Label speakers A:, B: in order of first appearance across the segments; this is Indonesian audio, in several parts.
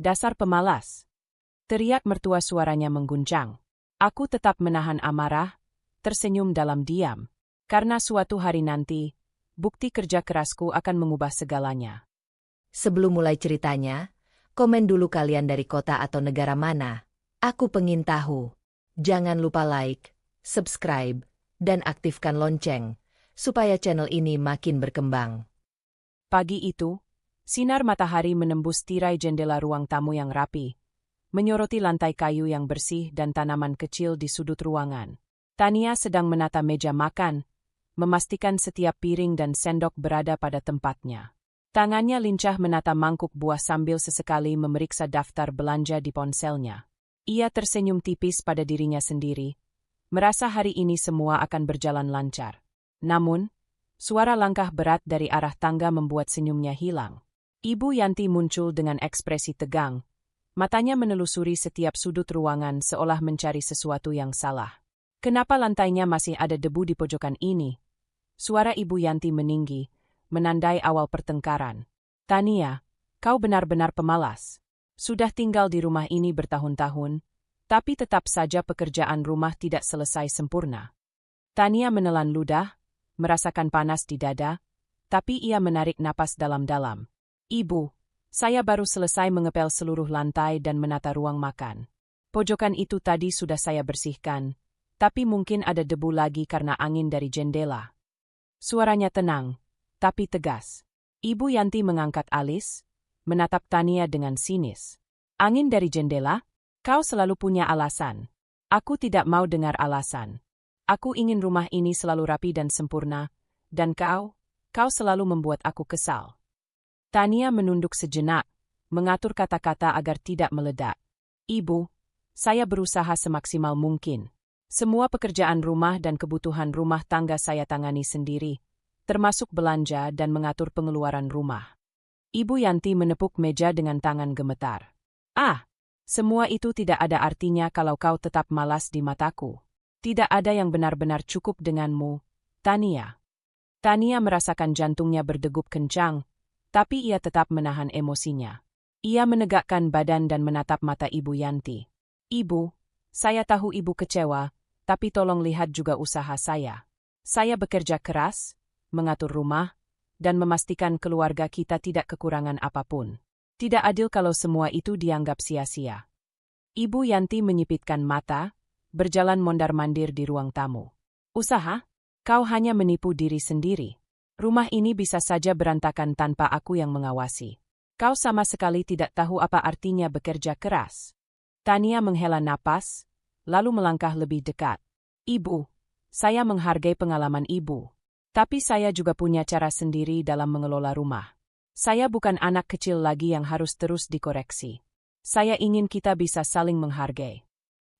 A: Dasar pemalas. Teriak mertua suaranya mengguncang. Aku tetap menahan amarah, tersenyum dalam diam. Karena suatu hari nanti, bukti kerja kerasku akan mengubah segalanya.
B: Sebelum mulai ceritanya, komen dulu kalian dari kota atau negara mana. Aku pengen tahu. Jangan lupa like, subscribe, dan aktifkan lonceng, supaya channel ini makin berkembang.
A: Pagi itu, sinar matahari menembus tirai jendela ruang tamu yang rapi, menyoroti lantai kayu yang bersih dan tanaman kecil di sudut ruangan. Tania sedang menata meja makan, memastikan setiap piring dan sendok berada pada tempatnya. Tangannya lincah menata mangkuk buah sambil sesekali memeriksa daftar belanja di ponselnya. Ia tersenyum tipis pada dirinya sendiri, merasa hari ini semua akan berjalan lancar. Namun, suara langkah berat dari arah tangga membuat senyumnya hilang. Ibu Yanti muncul dengan ekspresi tegang, matanya menelusuri setiap sudut ruangan seolah mencari sesuatu yang salah. Kenapa lantainya masih ada debu di pojokan ini? Suara Ibu Yanti meninggi, menandai awal pertengkaran. Tania, kau benar-benar pemalas. Sudah tinggal di rumah ini bertahun-tahun, tapi tetap saja pekerjaan rumah tidak selesai sempurna. Tania menelan ludah, merasakan panas di dada, tapi ia menarik napas dalam-dalam. Ibu, saya baru selesai mengepel seluruh lantai dan menata ruang makan. Pojokan itu tadi sudah saya bersihkan, tapi mungkin ada debu lagi karena angin dari jendela. Suaranya tenang, tapi tegas. Ibu Yanti mengangkat alis, menatap Tania dengan sinis. Angin dari jendela? Kau selalu punya alasan. Aku tidak mau dengar alasan. Aku ingin rumah ini selalu rapi dan sempurna, dan kau selalu membuat aku kesal. Tania menunduk sejenak, mengatur kata-kata agar tidak meledak. Ibu, saya berusaha semaksimal mungkin. Semua pekerjaan rumah dan kebutuhan rumah tangga saya tangani sendiri, termasuk belanja dan mengatur pengeluaran rumah. Ibu Yanti menepuk meja dengan tangan gemetar. Semua itu tidak ada artinya kalau kau tetap malas di mataku. Tidak ada yang benar-benar cukup denganmu, Tania. Tania merasakan jantungnya berdegup kencang, tapi ia tetap menahan emosinya. Ia menegakkan badan dan menatap mata Ibu Yanti. Ibu, saya tahu ibu kecewa, tapi tolong lihat juga usaha saya. Saya bekerja keras, mengatur rumah, dan memastikan keluarga kita tidak kekurangan apapun. Tidak adil kalau semua itu dianggap sia-sia. Ibu Yanti menyipitkan mata, berjalan mondar-mandir di ruang tamu. Usaha? Kau hanya menipu diri sendiri. Rumah ini bisa saja berantakan tanpa aku yang mengawasi. Kau sama sekali tidak tahu apa artinya bekerja keras. Tania menghela napas, lalu melangkah lebih dekat. Ibu, saya menghargai pengalaman ibu. Tapi saya juga punya cara sendiri dalam mengelola rumah. Saya bukan anak kecil lagi yang harus terus dikoreksi. Saya ingin kita bisa saling menghargai.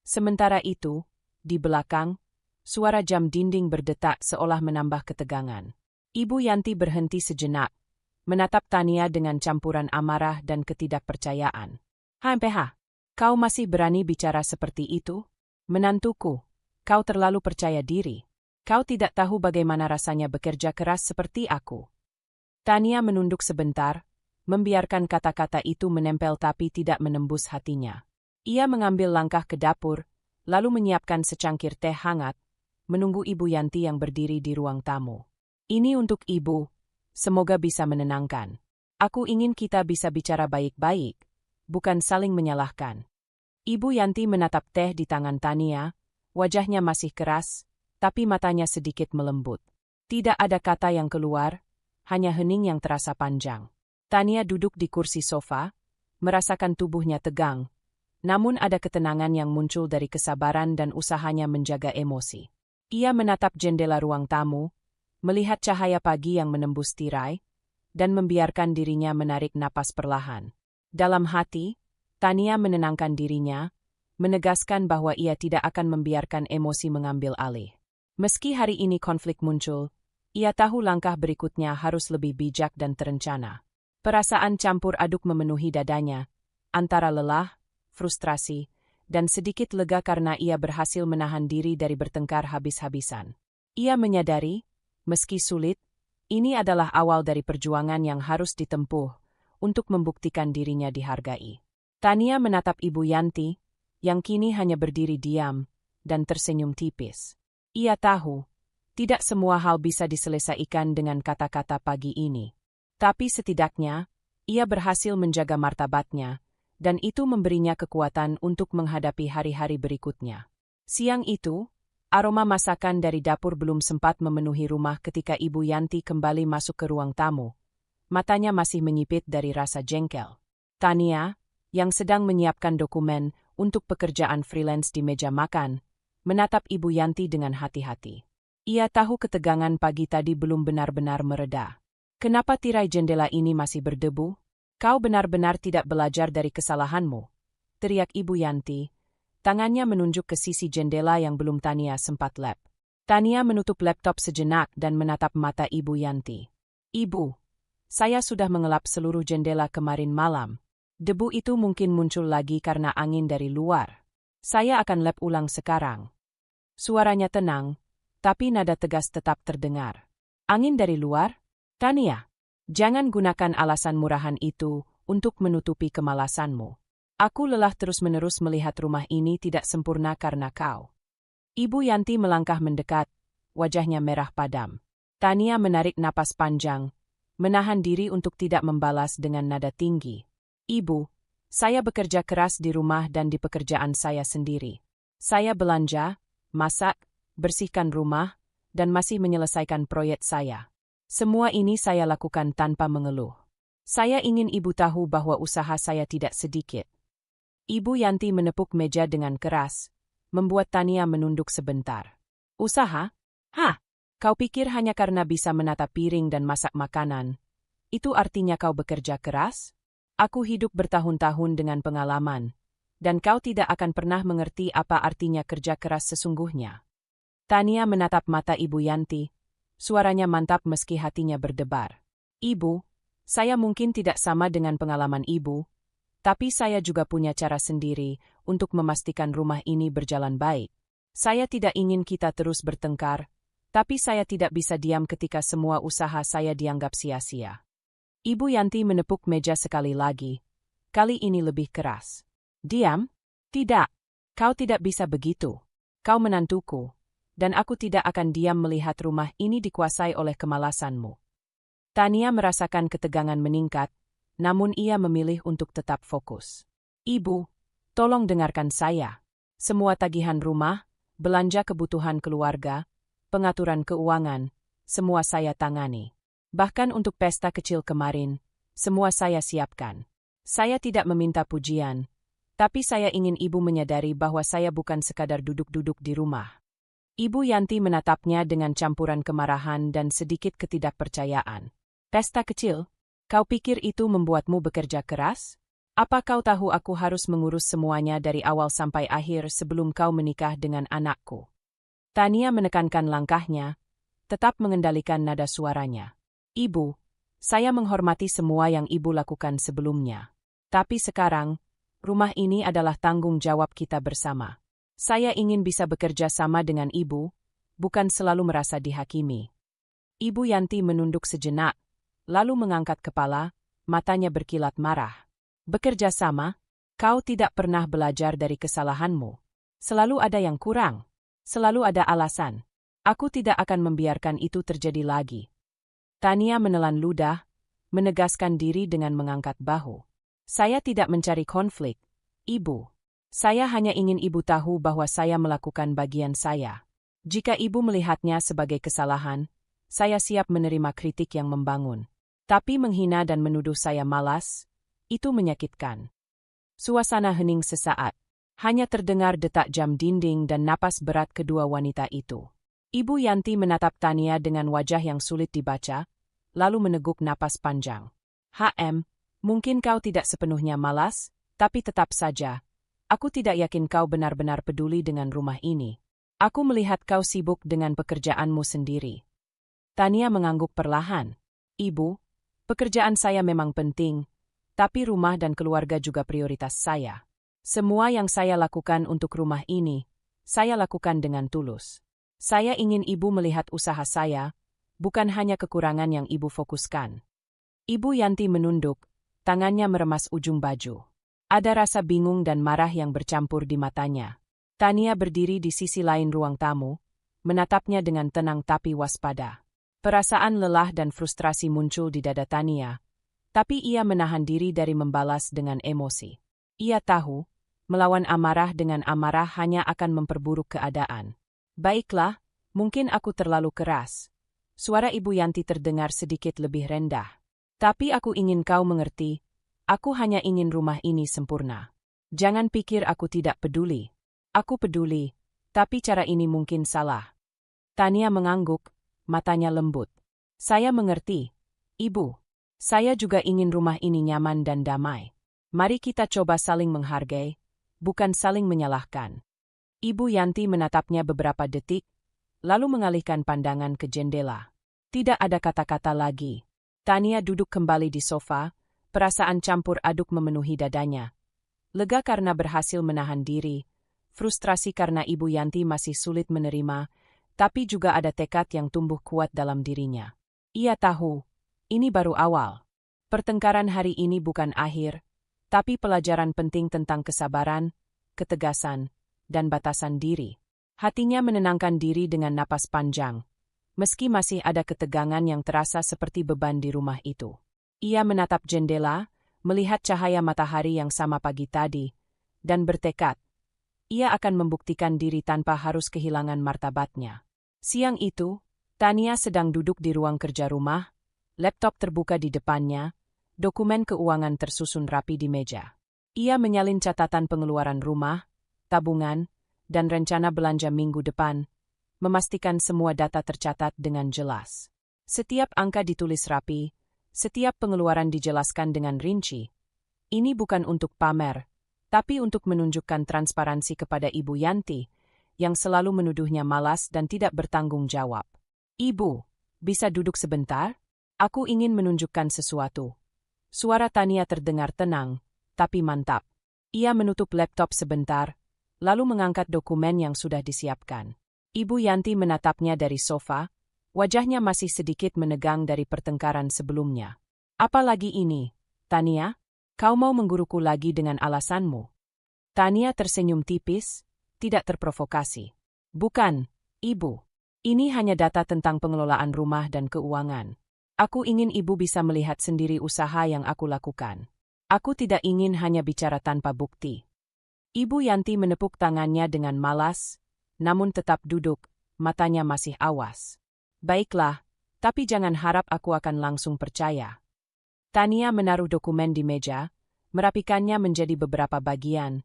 A: Sementara itu, di belakang, suara jam dinding berdetak seolah menambah ketegangan. Ibu Yanti berhenti sejenak, menatap Tania dengan campuran amarah dan ketidakpercayaan. HMPH, kau masih berani bicara seperti itu? Menantuku, kau terlalu percaya diri. Kau tidak tahu bagaimana rasanya bekerja keras seperti aku. Tania menunduk sebentar, membiarkan kata-kata itu menempel tapi tidak menembus hatinya. Ia mengambil langkah ke dapur, lalu menyiapkan secangkir teh hangat, menunggu Ibu Yanti yang berdiri di ruang tamu. Ini untuk ibu, semoga bisa menenangkan. Aku ingin kita bisa bicara baik-baik, bukan saling menyalahkan. Ibu Yanti menatap teh di tangan Tania, wajahnya masih keras, tapi matanya sedikit melembut. Tidak ada kata yang keluar, hanya hening yang terasa panjang. Tania duduk di kursi sofa, merasakan tubuhnya tegang, namun ada ketenangan yang muncul dari kesabaran dan usahanya menjaga emosi. Ia menatap jendela ruang tamu, melihat cahaya pagi yang menembus tirai, dan membiarkan dirinya menarik napas perlahan. Dalam hati, Tania menenangkan dirinya, menegaskan bahwa ia tidak akan membiarkan emosi mengambil alih. Meski hari ini konflik muncul, ia tahu langkah berikutnya harus lebih bijak dan terencana. Perasaan campur aduk memenuhi dadanya, antara lelah, frustrasi, dan sedikit lega karena ia berhasil menahan diri dari bertengkar habis-habisan. Ia menyadari, meski sulit, ini adalah awal dari perjuangan yang harus ditempuh untuk membuktikan dirinya dihargai. Tania menatap Ibu Yanti, yang kini hanya berdiri diam dan tersenyum tipis. Ia tahu, tidak semua hal bisa diselesaikan dengan kata-kata pagi ini. Tapi setidaknya, ia berhasil menjaga martabatnya, dan itu memberinya kekuatan untuk menghadapi hari-hari berikutnya. Siang itu, aroma masakan dari dapur belum sempat memenuhi rumah ketika Ibu Yanti kembali masuk ke ruang tamu. Matanya masih menyipit dari rasa jengkel. Tania, yang sedang menyiapkan dokumen untuk pekerjaan freelance di meja makan, menatap Ibu Yanti dengan hati-hati. Ia tahu ketegangan pagi tadi belum benar-benar mereda. Kenapa tirai jendela ini masih berdebu? Kau benar-benar tidak belajar dari kesalahanmu, teriak Ibu Yanti. Tangannya menunjuk ke sisi jendela yang belum Tania sempat lap. Tania menutup laptop sejenak dan menatap mata Ibu Yanti. Ibu, saya sudah mengelap seluruh jendela kemarin malam. Debu itu mungkin muncul lagi karena angin dari luar. Saya akan lap ulang sekarang. Suaranya tenang, tapi nada tegas tetap terdengar. Angin dari luar? Tania, jangan gunakan alasan murahan itu untuk menutupi kemalasanmu. Aku lelah terus-menerus melihat rumah ini tidak sempurna karena kau. Ibu Yanti melangkah mendekat, wajahnya merah padam. Tania menarik napas panjang, menahan diri untuk tidak membalas dengan nada tinggi. Ibu, saya bekerja keras di rumah dan di pekerjaan saya sendiri. Saya belanja, masak, bersihkan rumah, dan masih menyelesaikan proyek saya. Semua ini saya lakukan tanpa mengeluh. Saya ingin ibu tahu bahwa usaha saya tidak sedikit. Ibu Yanti menepuk meja dengan keras, membuat Tania menunduk sebentar. Usaha? Hah? Kau pikir hanya karena bisa menata piring dan masak makanan, itu artinya kau bekerja keras? Aku hidup bertahun-tahun dengan pengalaman, dan kau tidak akan pernah mengerti apa artinya kerja keras sesungguhnya. Tania menatap mata Ibu Yanti, suaranya mantap meski hatinya berdebar. Ibu, saya mungkin tidak sama dengan pengalaman ibu, tapi saya juga punya cara sendiri untuk memastikan rumah ini berjalan baik. Saya tidak ingin kita terus bertengkar, tapi saya tidak bisa diam ketika semua usaha saya dianggap sia-sia. Ibu Yanti menepuk meja sekali lagi, kali ini lebih keras. Diam? Tidak. Kau tidak bisa begitu. Kau menantuku, dan aku tidak akan diam melihat rumah ini dikuasai oleh kemalasanmu. Tania merasakan ketegangan meningkat, namun ia memilih untuk tetap fokus. Ibu, tolong dengarkan saya. Semua tagihan rumah, belanja kebutuhan keluarga, pengaturan keuangan, semua saya tangani. Bahkan untuk pesta kecil kemarin, semua saya siapkan. Saya tidak meminta pujian, tapi saya ingin ibu menyadari bahwa saya bukan sekadar duduk-duduk di rumah. Ibu Yanti menatapnya dengan campuran kemarahan dan sedikit ketidakpercayaan. Pesta kecil? Kau pikir itu membuatmu bekerja keras? Apa kau tahu aku harus mengurus semuanya dari awal sampai akhir sebelum kau menikah dengan anakku? Tania menekankan langkahnya, tetap mengendalikan nada suaranya. Ibu, saya menghormati semua yang ibu lakukan sebelumnya. Tapi sekarang, rumah ini adalah tanggung jawab kita bersama. Saya ingin bisa bekerja sama dengan ibu, bukan selalu merasa dihakimi. Ibu Yanti menunduk sejenak, lalu mengangkat kepala, matanya berkilat marah. Bekerja sama? Kau tidak pernah belajar dari kesalahanmu. Selalu ada yang kurang. Selalu ada alasan. Aku tidak akan membiarkan itu terjadi lagi. Tania menelan ludah, menegaskan diri dengan mengangkat bahu. Saya tidak mencari konflik, Ibu. Saya hanya ingin ibu tahu bahwa saya melakukan bagian saya. Jika ibu melihatnya sebagai kesalahan, saya siap menerima kritik yang membangun. Tapi menghina dan menuduh saya malas, itu menyakitkan. Suasana hening sesaat. Hanya terdengar detak jam dinding dan napas berat kedua wanita itu. Ibu Yanti menatap Tania dengan wajah yang sulit dibaca, lalu meneguk napas panjang. Mungkin kau tidak sepenuhnya malas, tapi tetap saja. Aku tidak yakin kau benar-benar peduli dengan rumah ini. Aku melihat kau sibuk dengan pekerjaanmu sendiri. Tania mengangguk perlahan. Ibu, pekerjaan saya memang penting, tapi rumah dan keluarga juga prioritas saya. Semua yang saya lakukan untuk rumah ini, saya lakukan dengan tulus. Saya ingin ibu melihat usaha saya, bukan hanya kekurangan yang ibu fokuskan. Ibu Yanti menunduk, tangannya meremas ujung baju. Ada rasa bingung dan marah yang bercampur di matanya. Tania berdiri di sisi lain ruang tamu, menatapnya dengan tenang tapi waspada. Perasaan lelah dan frustrasi muncul di dada Tania, tapi ia menahan diri dari membalas dengan emosi. Ia tahu, melawan amarah dengan amarah hanya akan memperburuk keadaan. Baiklah, mungkin aku terlalu keras. Suara Ibu Yanti terdengar sedikit lebih rendah. Tapi aku ingin kau mengerti, aku hanya ingin rumah ini sempurna. Jangan pikir aku tidak peduli. Aku peduli, tapi cara ini mungkin salah. Tania mengangguk, matanya lembut. Saya mengerti, Ibu. Saya juga ingin rumah ini nyaman dan damai. Mari kita coba saling menghargai, bukan saling menyalahkan. Ibu Yanti menatapnya beberapa detik, lalu mengalihkan pandangan ke jendela. Tidak ada kata-kata lagi. Tania duduk kembali di sofa, perasaan campur aduk memenuhi dadanya. Lega karena berhasil menahan diri, frustrasi karena Ibu Yanti masih sulit menerima, tapi juga ada tekad yang tumbuh kuat dalam dirinya. Ia tahu, ini baru awal. Pertengkaran hari ini bukan akhir, tapi pelajaran penting tentang kesabaran, ketegasan, dan batasan diri. Hatinya menenangkan diri dengan napas panjang. Meski masih ada ketegangan yang terasa seperti beban di rumah itu. Ia menatap jendela, melihat cahaya matahari yang sama pagi tadi, dan bertekad, ia akan membuktikan diri tanpa harus kehilangan martabatnya. Siang itu, Tania sedang duduk di ruang kerja rumah, laptop terbuka di depannya, dokumen keuangan tersusun rapi di meja. Ia menyalin catatan pengeluaran rumah, tabungan, dan rencana belanja minggu depan, memastikan semua data tercatat dengan jelas. Setiap angka ditulis rapi, setiap pengeluaran dijelaskan dengan rinci. Ini bukan untuk pamer, tapi untuk menunjukkan transparansi kepada Ibu Yanti, yang selalu menuduhnya malas dan tidak bertanggung jawab. Ibu, bisa duduk sebentar? Aku ingin menunjukkan sesuatu. Suara Tania terdengar tenang, tapi mantap. Ia menutup laptop sebentar, lalu mengangkat dokumen yang sudah disiapkan. Ibu Yanti menatapnya dari sofa, wajahnya masih sedikit menegang dari pertengkaran sebelumnya. Apalagi ini, Tania? Kau mau mengguruku lagi dengan alasanmu? Tania tersenyum tipis, tidak terprovokasi. Bukan, Ibu. Ini hanya data tentang pengelolaan rumah dan keuangan. Aku ingin Ibu bisa melihat sendiri usaha yang aku lakukan. Aku tidak ingin hanya bicara tanpa bukti. Ibu Yanti menepuk tangannya dengan malas, namun tetap duduk, matanya masih awas. Baiklah, tapi jangan harap aku akan langsung percaya. Tania menaruh dokumen di meja, merapikannya menjadi beberapa bagian.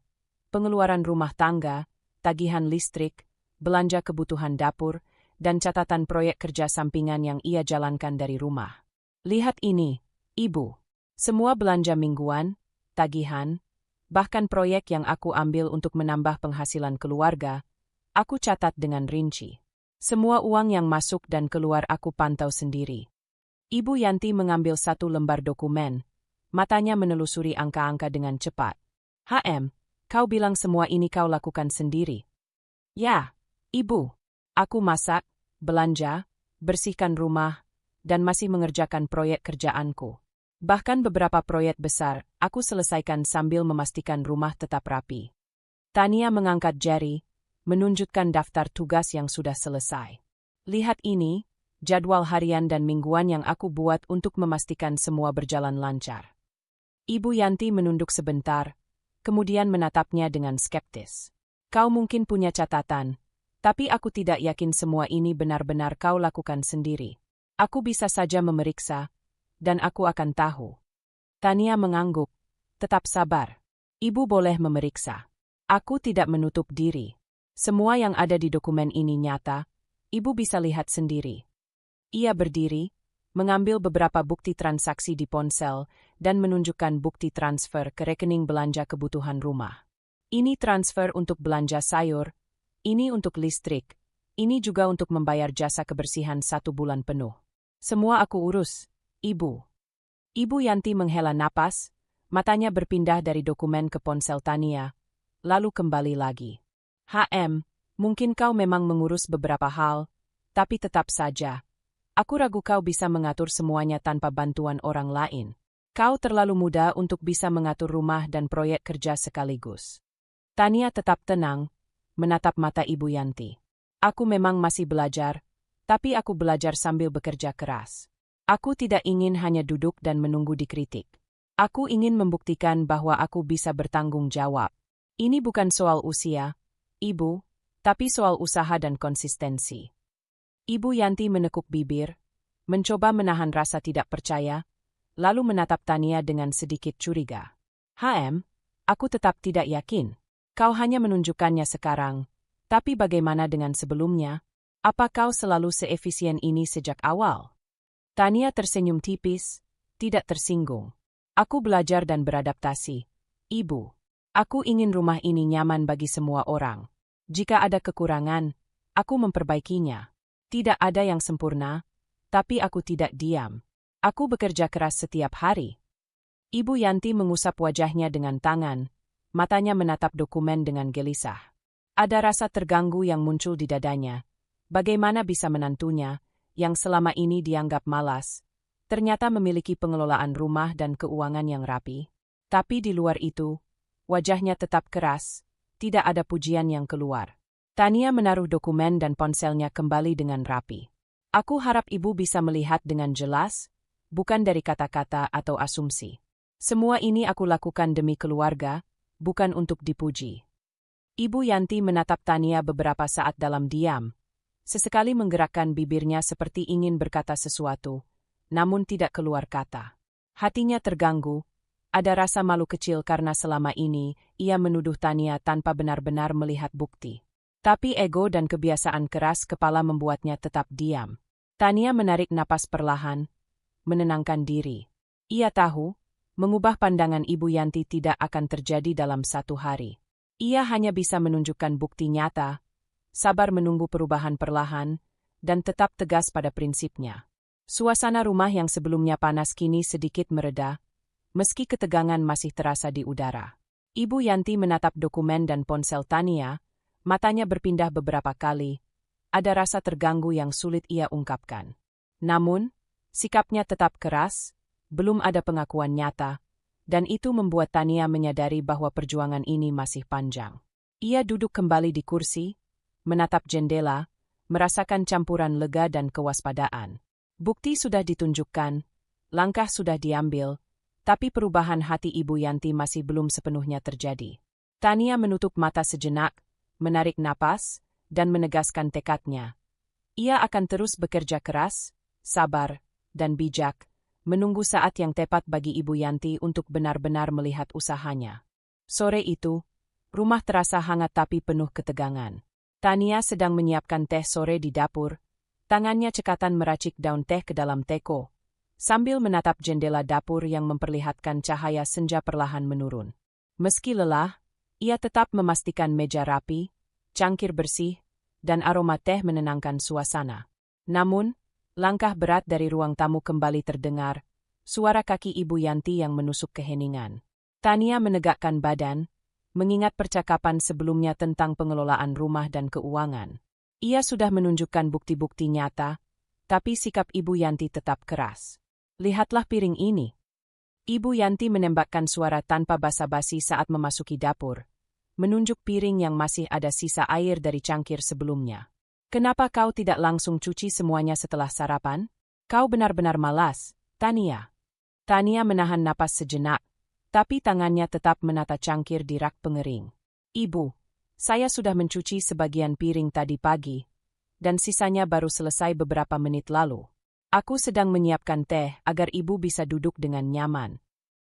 A: Pengeluaran rumah tangga, tagihan listrik, belanja kebutuhan dapur, dan catatan proyek kerja sampingan yang ia jalankan dari rumah. Lihat ini, Ibu. Semua belanja mingguan, tagihan, bahkan proyek yang aku ambil untuk menambah penghasilan keluarga, aku catat dengan rinci. Semua uang yang masuk dan keluar aku pantau sendiri. Ibu Yanti mengambil satu lembar dokumen. Matanya menelusuri angka-angka dengan cepat. Kau bilang semua ini kau lakukan sendiri? Ya, Ibu. Aku masak, belanja, bersihkan rumah, dan masih mengerjakan proyek kerjaanku. Bahkan beberapa proyek besar, aku selesaikan sambil memastikan rumah tetap rapi. Tania mengangkat jari, menunjukkan daftar tugas yang sudah selesai. Lihat ini, jadwal harian dan mingguan yang aku buat untuk memastikan semua berjalan lancar. Ibu Yanti menunduk sebentar, kemudian menatapnya dengan skeptis. Kau mungkin punya catatan, tapi aku tidak yakin semua ini benar-benar kau lakukan sendiri. Aku bisa saja memeriksa, dan aku akan tahu. Tania mengangguk, tetap sabar. Ibu boleh memeriksa. Aku tidak menutup diri. Semua yang ada di dokumen ini nyata, Ibu bisa lihat sendiri. Ia berdiri, mengambil beberapa bukti transaksi di ponsel, dan menunjukkan bukti transfer ke rekening belanja kebutuhan rumah. Ini transfer untuk belanja sayur, ini untuk listrik, ini juga untuk membayar jasa kebersihan 1 bulan penuh. Semua aku urus, Ibu. Ibu Yanti menghela napas, matanya berpindah dari dokumen ke ponsel Tania, lalu kembali lagi. Mungkin kau memang mengurus beberapa hal, tapi tetap saja, aku ragu kau bisa mengatur semuanya tanpa bantuan orang lain. Kau terlalu muda untuk bisa mengatur rumah dan proyek kerja sekaligus. Tania tetap tenang, menatap mata Ibu Yanti. Aku memang masih belajar, tapi aku belajar sambil bekerja keras. Aku tidak ingin hanya duduk dan menunggu dikritik. Aku ingin membuktikan bahwa aku bisa bertanggung jawab. Ini bukan soal usia, Ibu, tapi soal usaha dan konsistensi. Ibu Yanti menekuk bibir, mencoba menahan rasa tidak percaya, lalu menatap Tania dengan sedikit curiga. Aku tetap tidak yakin. Kau hanya menunjukkannya sekarang, tapi bagaimana dengan sebelumnya? Apa kau selalu seefisien ini sejak awal? Tania tersenyum tipis, tidak tersinggung. Aku belajar dan beradaptasi. Ibu, aku ingin rumah ini nyaman bagi semua orang. Jika ada kekurangan, aku memperbaikinya. Tidak ada yang sempurna, tapi aku tidak diam. Aku bekerja keras setiap hari. Ibu Yanti mengusap wajahnya dengan tangan, matanya menatap dokumen dengan gelisah. Ada rasa terganggu yang muncul di dadanya. Bagaimana bisa menantunya, yang selama ini dianggap malas, ternyata memiliki pengelolaan rumah dan keuangan yang rapi. Tapi di luar itu, wajahnya tetap keras, tidak ada pujian yang keluar. Tania menaruh dokumen dan ponselnya kembali dengan rapi. Aku harap Ibu bisa melihat dengan jelas, bukan dari kata-kata atau asumsi. Semua ini aku lakukan demi keluarga, bukan untuk dipuji. Ibu Yanti menatap Tania beberapa saat dalam diam. Sesekali menggerakkan bibirnya seperti ingin berkata sesuatu, namun tidak keluar kata. Hatinya terganggu, ada rasa malu kecil karena selama ini ia menuduh Tania tanpa benar-benar melihat bukti. Tapi ego dan kebiasaan keras kepala membuatnya tetap diam. Tania menarik napas perlahan, menenangkan diri. Ia tahu, mengubah pandangan Ibu Yanti tidak akan terjadi dalam satu hari. Ia hanya bisa menunjukkan bukti nyata, sabar menunggu perubahan perlahan, dan tetap tegas pada prinsipnya. Suasana rumah yang sebelumnya panas kini sedikit mereda, meski ketegangan masih terasa di udara. Ibu Yanti menatap dokumen dan ponsel Tania, matanya berpindah beberapa kali, ada rasa terganggu yang sulit ia ungkapkan. Namun, sikapnya tetap keras, belum ada pengakuan nyata, dan itu membuat Tania menyadari bahwa perjuangan ini masih panjang. Ia duduk kembali di kursi, menatap jendela, merasakan campuran lega dan kewaspadaan. Bukti sudah ditunjukkan, langkah sudah diambil, tapi perubahan hati Ibu Yanti masih belum sepenuhnya terjadi. Tania menutup mata sejenak, menarik napas, dan menegaskan tekadnya. Ia akan terus bekerja keras, sabar, dan bijak, menunggu saat yang tepat bagi Ibu Yanti untuk benar-benar melihat usahanya. Sore itu, rumah terasa hangat tapi penuh ketegangan. Tania sedang menyiapkan teh sore di dapur, tangannya cekatan meracik daun teh ke dalam teko, sambil menatap jendela dapur yang memperlihatkan cahaya senja perlahan menurun. Meski lelah, ia tetap memastikan meja rapi, cangkir bersih, dan aroma teh menenangkan suasana. Namun, langkah berat dari ruang tamu kembali terdengar, suara kaki Ibu Yanti yang menusuk keheningan. Tania menegakkan badan, mengingat percakapan sebelumnya tentang pengelolaan rumah dan keuangan. Ia sudah menunjukkan bukti-bukti nyata, tapi sikap Ibu Yanti tetap keras. Lihatlah piring ini. Ibu Yanti menembakkan suara tanpa basa-basi saat memasuki dapur, menunjuk piring yang masih ada sisa air dari cangkir sebelumnya. Kenapa kau tidak langsung cuci semuanya setelah sarapan? Kau benar-benar malas, Tania. Tania menahan napas sejenak, tapi tangannya tetap menata cangkir di rak pengering. Ibu, saya sudah mencuci sebagian piring tadi pagi, dan sisanya baru selesai beberapa menit lalu. Aku sedang menyiapkan teh agar ibu bisa duduk dengan nyaman.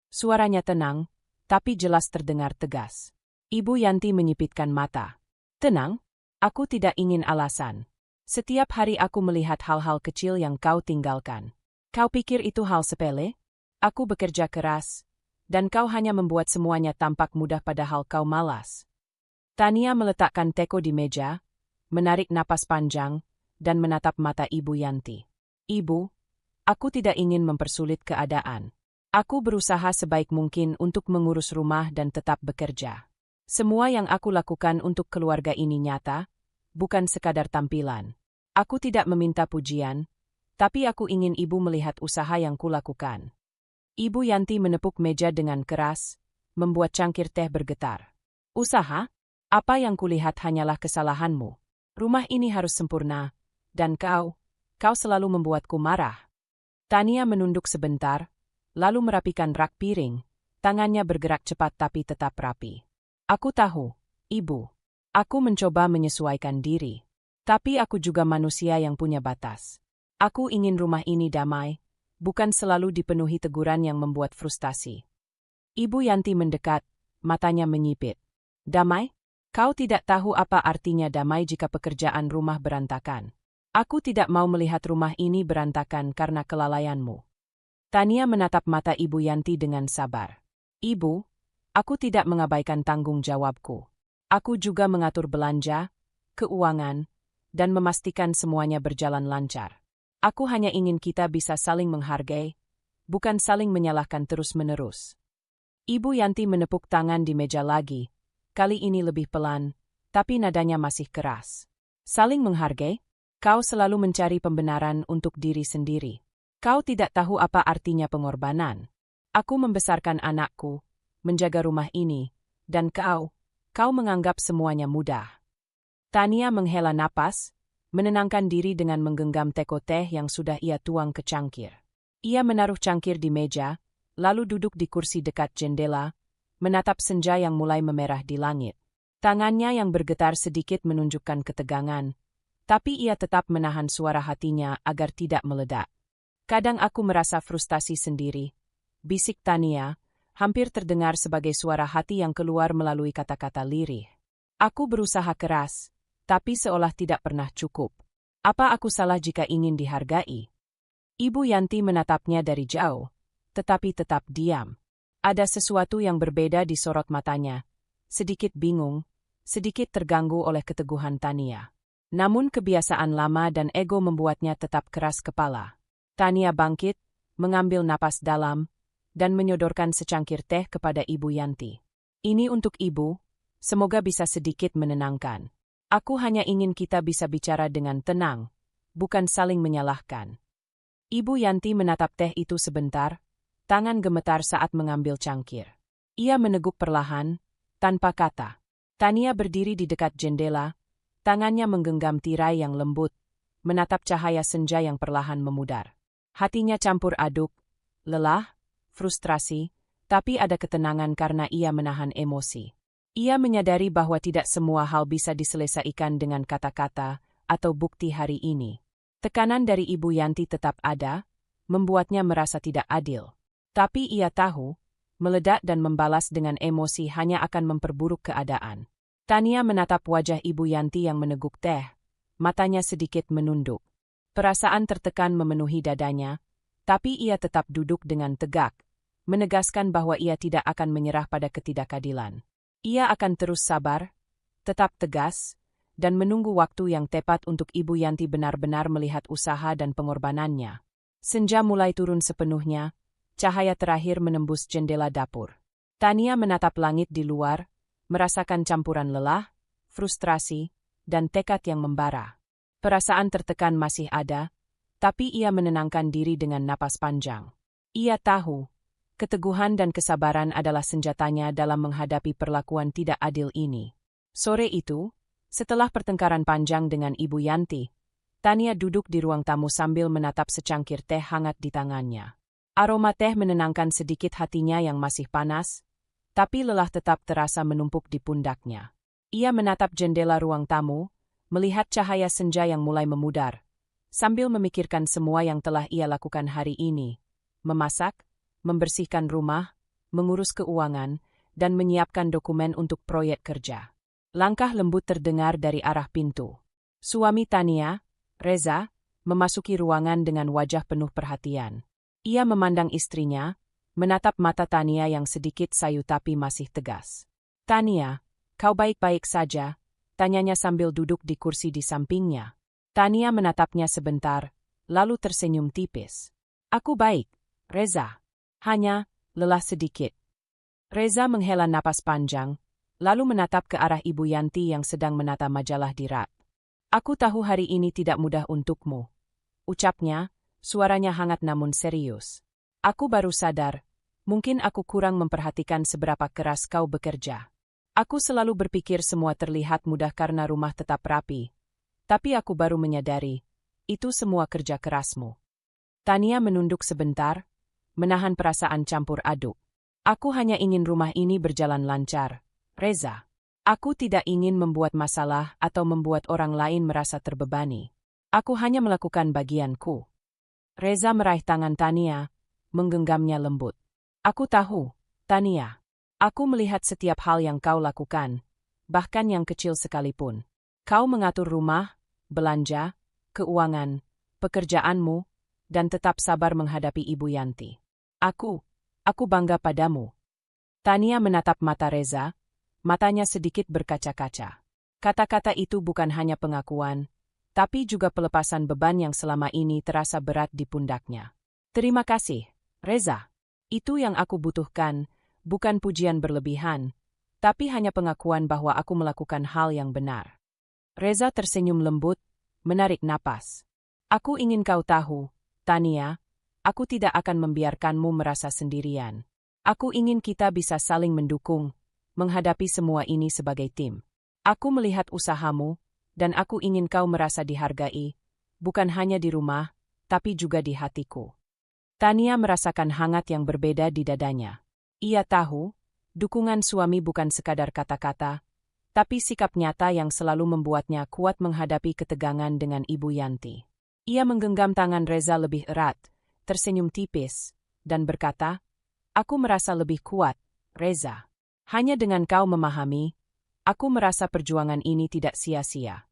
A: Suaranya tenang, tapi jelas terdengar tegas. Ibu Yanti menyipitkan mata. Tenang? Aku tidak ingin alasan. Setiap hari aku melihat hal-hal kecil yang kau tinggalkan. Kau pikir itu hal sepele? Aku bekerja keras, dan kau hanya membuat semuanya tampak mudah padahal kau malas. Tania meletakkan teko di meja, menarik napas panjang, dan menatap mata Ibu Yanti. Ibu, aku tidak ingin mempersulit keadaan. Aku berusaha sebaik mungkin untuk mengurus rumah dan tetap bekerja. Semua yang aku lakukan untuk keluarga ini nyata, bukan sekadar tampilan. Aku tidak meminta pujian, tapi aku ingin ibu melihat usaha yang kulakukan. Ibu Yanti menepuk meja dengan keras, membuat cangkir teh bergetar. Usaha? Apa yang kulihat hanyalah kesalahanmu. Rumah ini harus sempurna, dan kau selalu membuatku marah. Tania menunduk sebentar, lalu merapikan rak piring, tangannya bergerak cepat tapi tetap rapi. Aku tahu, Ibu. Aku mencoba menyesuaikan diri. Tapi aku juga manusia yang punya batas. Aku ingin rumah ini damai, bukan selalu dipenuhi teguran yang membuat frustasi. Ibu Yanti mendekat, matanya menyipit. Damai? Kau tidak tahu apa artinya damai jika pekerjaan rumah berantakan. Aku tidak mau melihat rumah ini berantakan karena kelalaianmu. Tania menatap mata Ibu Yanti dengan sabar. Ibu, aku tidak mengabaikan tanggung jawabku. Aku juga mengatur belanja, keuangan, dan memastikan semuanya berjalan lancar. Aku hanya ingin kita bisa saling menghargai, bukan saling menyalahkan terus-menerus. Ibu Yanti menepuk tangan di meja lagi, kali ini lebih pelan, tapi nadanya masih keras. Saling menghargai? Kau selalu mencari pembenaran untuk diri sendiri. Kau tidak tahu apa artinya pengorbanan. Aku membesarkan anakku, menjaga rumah ini, dan kau menganggap semuanya mudah. Tania menghela napas, menenangkan diri dengan menggenggam teko teh yang sudah ia tuang ke cangkir. Ia menaruh cangkir di meja, lalu duduk di kursi dekat jendela, menatap senja yang mulai memerah di langit. Tangannya yang bergetar sedikit menunjukkan ketegangan, tapi ia tetap menahan suara hatinya agar tidak meledak. Kadang aku merasa frustasi sendiri, bisik Tania, hampir terdengar sebagai suara hati yang keluar melalui kata-kata lirih. Aku berusaha keras, tapi seolah tidak pernah cukup. Apa aku salah jika ingin dihargai? Ibu Yanti menatapnya dari jauh, tetapi tetap diam. Ada sesuatu yang berbeda di sorot matanya, sedikit bingung, sedikit terganggu oleh keteguhan Tania. Namun kebiasaan lama dan ego membuatnya tetap keras kepala. Tania bangkit, mengambil napas dalam, dan menyodorkan secangkir teh kepada Ibu Yanti. Ini untuk Ibu, semoga bisa sedikit menenangkan. Aku hanya ingin kita bisa bicara dengan tenang, bukan saling menyalahkan. Ibu Yanti menatap teh itu sebentar, tangan gemetar saat mengambil cangkir. Ia meneguk perlahan, tanpa kata. Tania berdiri di dekat jendela, tangannya menggenggam tirai yang lembut, menatap cahaya senja yang perlahan memudar. Hatinya campur aduk, lelah, frustrasi, tapi ada ketenangan karena ia menahan emosi. Ia menyadari bahwa tidak semua hal bisa diselesaikan dengan kata-kata atau bukti hari ini. Tekanan dari Ibu Yanti tetap ada, membuatnya merasa tidak adil. Tapi ia tahu, meledak dan membalas dengan emosi hanya akan memperburuk keadaan. Tania menatap wajah Ibu Yanti yang meneguk teh, matanya sedikit menunduk. Perasaan tertekan memenuhi dadanya, tapi ia tetap duduk dengan tegak, menegaskan bahwa ia tidak akan menyerah pada ketidakadilan. Ia akan terus sabar, tetap tegas, dan menunggu waktu yang tepat untuk Ibu Yanti benar-benar melihat usaha dan pengorbanannya. Senja mulai turun sepenuhnya, cahaya terakhir menembus jendela dapur. Tania menatap langit di luar, merasakan campuran lelah, frustrasi, dan tekad yang membara. Perasaan tertekan masih ada, tapi ia menenangkan diri dengan napas panjang. Ia tahu, keteguhan dan kesabaran adalah senjatanya dalam menghadapi perlakuan tidak adil ini. Sore itu, setelah pertengkaran panjang dengan Ibu Yanti, Tania duduk di ruang tamu sambil menatap secangkir teh hangat di tangannya. Aroma teh menenangkan sedikit hatinya yang masih panas, tapi lelah tetap terasa menumpuk di pundaknya. Ia menatap jendela ruang tamu, melihat cahaya senja yang mulai memudar, sambil memikirkan semua yang telah ia lakukan hari ini, memasak, membersihkan rumah, mengurus keuangan, dan menyiapkan dokumen untuk proyek kerja. Langkah lembut terdengar dari arah pintu. Suami Tania, Reza, memasuki ruangan dengan wajah penuh perhatian. Ia memandang istrinya, menatap mata Tania yang sedikit sayu tapi masih tegas. "Tania, kau baik-baik saja?" tanyanya sambil duduk di kursi di sampingnya. Tania menatapnya sebentar, lalu tersenyum tipis. "Aku baik, Reza. Hanya lelah sedikit." Reza menghela napas panjang, lalu menatap ke arah Ibu Yanti yang sedang menata majalah di rak. "Aku tahu hari ini tidak mudah untukmu," ucapnya, suaranya hangat namun serius. "Aku baru sadar Mungkin aku kurang memperhatikan seberapa keras kau bekerja. Aku selalu berpikir semua terlihat mudah karena rumah tetap rapi. Tapi aku baru menyadari, itu semua kerja kerasmu. Tania menunduk sebentar, menahan perasaan campur aduk. Aku hanya ingin rumah ini berjalan lancar, Reza. Aku tidak ingin membuat masalah atau membuat orang lain merasa terbebani. Aku hanya melakukan bagianku. Reza meraih tangan Tania, menggenggamnya lembut. Aku tahu, Tania. Aku melihat setiap hal yang kau lakukan, bahkan yang kecil sekalipun. Kau mengatur rumah, belanja, keuangan, pekerjaanmu, dan tetap sabar menghadapi Ibu Yanti. Aku bangga padamu. Tania menatap mata Reza, matanya sedikit berkaca-kaca. Kata-kata itu bukan hanya pengakuan, tapi juga pelepasan beban yang selama ini terasa berat di pundaknya. Terima kasih, Reza. Itu yang aku butuhkan, bukan pujian berlebihan, tapi hanya pengakuan bahwa aku melakukan hal yang benar. Reza tersenyum lembut, menarik napas. Aku ingin kau tahu, Tania, aku tidak akan membiarkanmu merasa sendirian. Aku ingin kita bisa saling mendukung, menghadapi semua ini sebagai tim. Aku melihat usahamu, dan aku ingin kau merasa dihargai, bukan hanya di rumah, tapi juga di hatiku. Tania merasakan hangat yang berbeda di dadanya. Ia tahu, dukungan suami bukan sekadar kata-kata, tapi sikap nyata yang selalu membuatnya kuat menghadapi ketegangan dengan Ibu Yanti. Ia menggenggam tangan Reza lebih erat, tersenyum tipis, dan berkata, "Aku merasa lebih kuat, Reza. Hanya dengan kau memahami, aku merasa perjuangan ini tidak sia-sia."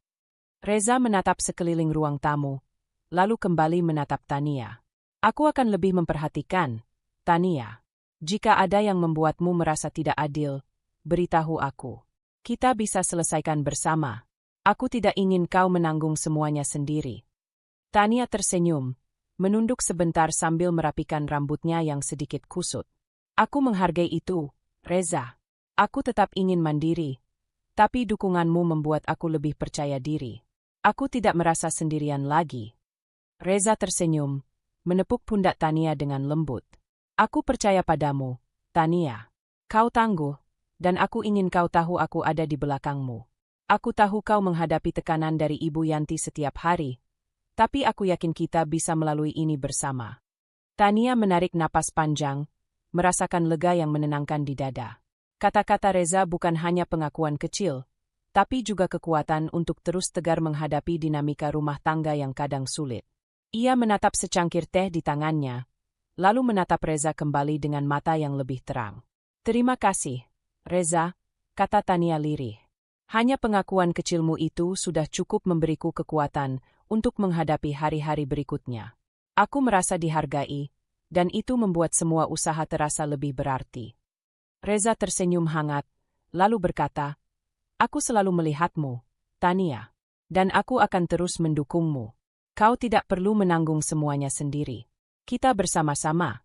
A: Reza menatap sekeliling ruang tamu, lalu kembali menatap Tania. "Aku akan lebih memperhatikan, Tania. Jika ada yang membuatmu merasa tidak adil, beritahu aku. Kita bisa selesaikan bersama. Aku tidak ingin kau menanggung semuanya sendiri." Tania tersenyum, menunduk sebentar sambil merapikan rambutnya yang sedikit kusut. "Aku menghargai itu, Reza. Aku tetap ingin mandiri, tapi dukunganmu membuat aku lebih percaya diri. Aku tidak merasa sendirian lagi." Reza tersenyum, menepuk pundak Tania dengan lembut. "Aku percaya padamu, Tania. Kau tangguh, dan aku ingin kau tahu aku ada di belakangmu. Aku tahu kau menghadapi tekanan dari Ibu Yanti setiap hari, tapi aku yakin kita bisa melalui ini bersama." Tania menarik napas panjang, merasakan lega yang menenangkan di dada. Kata-kata Reza bukan hanya pengakuan kecil, tapi juga kekuatan untuk terus tegar menghadapi dinamika rumah tangga yang kadang sulit. Ia menatap secangkir teh di tangannya, lalu menatap Reza kembali dengan mata yang lebih terang. "Terima kasih, Reza," kata Tania lirih. "Hanya pengakuan kecilmu itu sudah cukup memberiku kekuatan untuk menghadapi hari-hari berikutnya. Aku merasa dihargai, dan itu membuat semua usaha terasa lebih berarti." Reza tersenyum hangat, lalu berkata, "Aku selalu melihatmu, Tania, dan aku akan terus mendukungmu. Kau tidak perlu menanggung semuanya sendiri. Kita bersama-sama."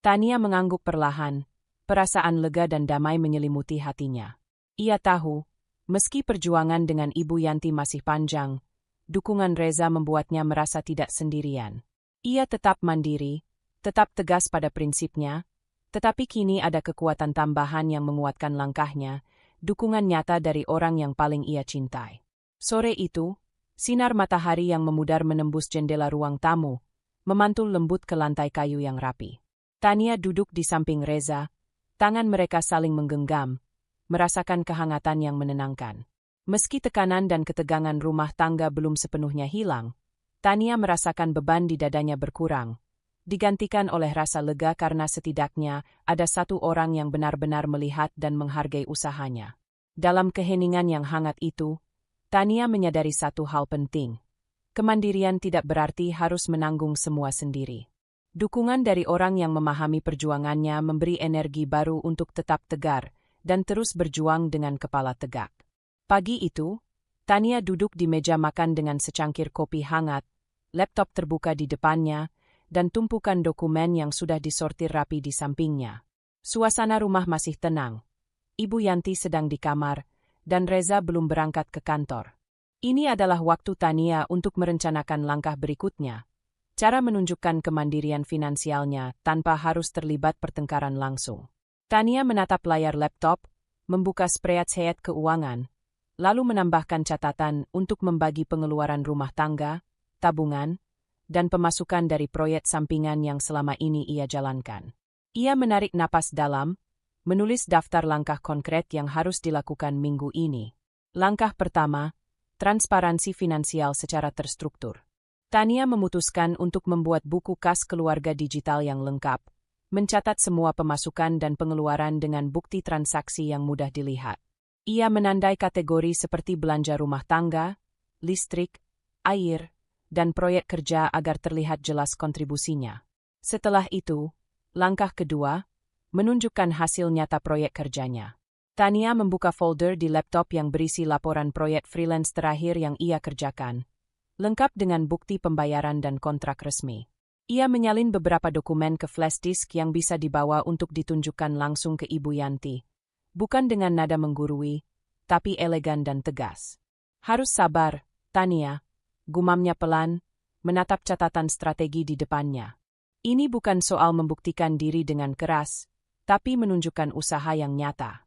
A: Tania mengangguk perlahan, perasaan lega dan damai menyelimuti hatinya. Ia tahu, meski perjuangan dengan Ibu Yanti masih panjang, dukungan Reza membuatnya merasa tidak sendirian. Ia tetap mandiri, tetap tegas pada prinsipnya, tetapi kini ada kekuatan tambahan yang menguatkan langkahnya, dukungan nyata dari orang yang paling ia cintai. Sore itu, sinar matahari yang memudar menembus jendela ruang tamu, memantul lembut ke lantai kayu yang rapi. Tania duduk di samping Reza, tangan mereka saling menggenggam, merasakan kehangatan yang menenangkan. Meski tekanan dan ketegangan rumah tangga belum sepenuhnya hilang, Tania merasakan beban di dadanya berkurang, digantikan oleh rasa lega karena setidaknya ada satu orang yang benar-benar melihat dan menghargai usahanya. Dalam keheningan yang hangat itu, Tania menyadari satu hal penting. Kemandirian tidak berarti harus menanggung semua sendiri. Dukungan dari orang yang memahami perjuangannya memberi energi baru untuk tetap tegar dan terus berjuang dengan kepala tegak. Pagi itu, Tania duduk di meja makan dengan secangkir kopi hangat, laptop terbuka di depannya, dan tumpukan dokumen yang sudah disortir rapi di sampingnya. Suasana rumah masih tenang. Ibu Yanti sedang di kamar, dan Reza belum berangkat ke kantor. Ini adalah waktu Tania untuk merencanakan langkah berikutnya. Cara menunjukkan kemandirian finansialnya tanpa harus terlibat pertengkaran langsung. Tania menatap layar laptop, membuka spreadsheet keuangan, lalu menambahkan catatan untuk membagi pengeluaran rumah tangga, tabungan, dan pemasukan dari proyek sampingan yang selama ini ia jalankan. Ia menarik napas dalam, menulis daftar langkah konkret yang harus dilakukan minggu ini. Langkah pertama, transparansi finansial secara terstruktur. Tania memutuskan untuk membuat buku kas keluarga digital yang lengkap, mencatat semua pemasukan dan pengeluaran dengan bukti transaksi yang mudah dilihat. Ia menandai kategori seperti belanja rumah tangga, listrik, air, dan proyek kerja agar terlihat jelas kontribusinya. Setelah itu, langkah kedua, menunjukkan hasil nyata proyek kerjanya. Tania membuka folder di laptop yang berisi laporan proyek freelance terakhir yang ia kerjakan, lengkap dengan bukti pembayaran dan kontrak resmi. Ia menyalin beberapa dokumen ke flash disk yang bisa dibawa untuk ditunjukkan langsung ke Ibu Yanti. Bukan dengan nada menggurui, tapi elegan dan tegas. Harus sabar, Tania, gumamnya pelan, menatap catatan strategi di depannya. Ini bukan soal membuktikan diri dengan keras, tapi menunjukkan usaha yang nyata.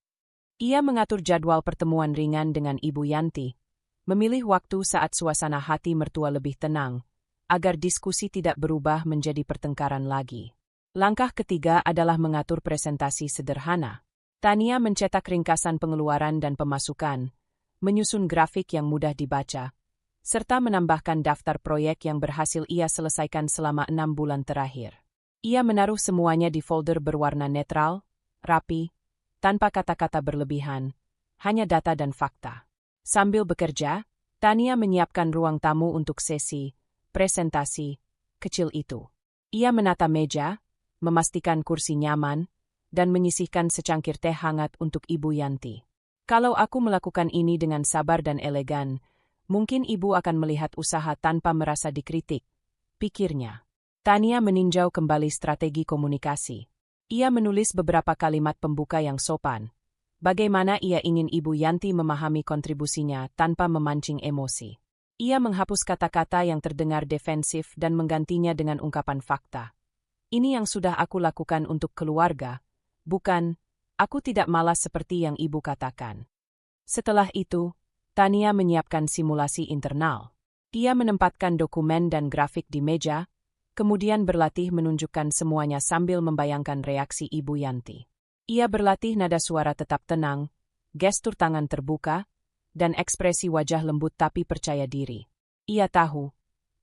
A: Ia mengatur jadwal pertemuan ringan dengan Ibu Yanti, memilih waktu saat suasana hati mertua lebih tenang, agar diskusi tidak berubah menjadi pertengkaran lagi. Langkah ketiga adalah mengatur presentasi sederhana. Tania mencetak ringkasan pengeluaran dan pemasukan, menyusun grafik yang mudah dibaca, serta menambahkan daftar proyek yang berhasil ia selesaikan selama 6 bulan terakhir. Ia menaruh semuanya di folder berwarna netral, rapi, tanpa kata-kata berlebihan, hanya data dan fakta. Sambil bekerja, Tania menyiapkan ruang tamu untuk sesi, presentasi, kecil itu. Ia menata meja, memastikan kursi nyaman, dan menyisihkan secangkir teh hangat untuk Ibu Yanti. Kalau aku melakukan ini dengan sabar dan elegan, mungkin Ibu akan melihat usaha tanpa merasa dikritik, pikirnya. Tania meninjau kembali strategi komunikasi. Ia menulis beberapa kalimat pembuka yang sopan. Bagaimana ia ingin Ibu Yanti memahami kontribusinya tanpa memancing emosi. Ia menghapus kata-kata yang terdengar defensif dan menggantinya dengan ungkapan fakta. Ini yang sudah aku lakukan untuk keluarga, bukan, aku tidak malas seperti yang Ibu katakan. Setelah itu, Tania menyiapkan simulasi internal. Ia menempatkan dokumen dan grafik di meja, kemudian berlatih menunjukkan semuanya sambil membayangkan reaksi Ibu Yanti. Ia berlatih nada suara tetap tenang, gestur tangan terbuka, dan ekspresi wajah lembut tapi percaya diri. Ia tahu,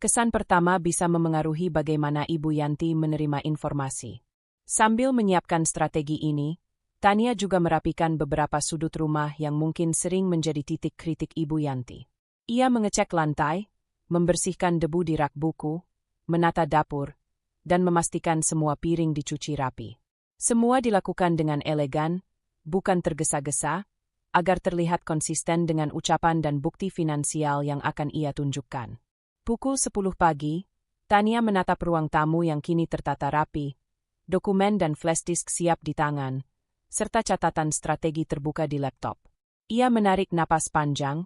A: kesan pertama bisa memengaruhi bagaimana Ibu Yanti menerima informasi. Sambil menyiapkan strategi ini, Tania juga merapikan beberapa sudut rumah yang mungkin sering menjadi titik kritik Ibu Yanti. Ia mengecek lantai, membersihkan debu di rak buku, menata dapur, dan memastikan semua piring dicuci rapi. Semua dilakukan dengan elegan, bukan tergesa-gesa, agar terlihat konsisten dengan ucapan dan bukti finansial yang akan ia tunjukkan. Pukul 10 pagi, Tania menatap ruang tamu yang kini tertata rapi, dokumen dan flash disk siap di tangan, serta catatan strategi terbuka di laptop. Ia menarik napas panjang,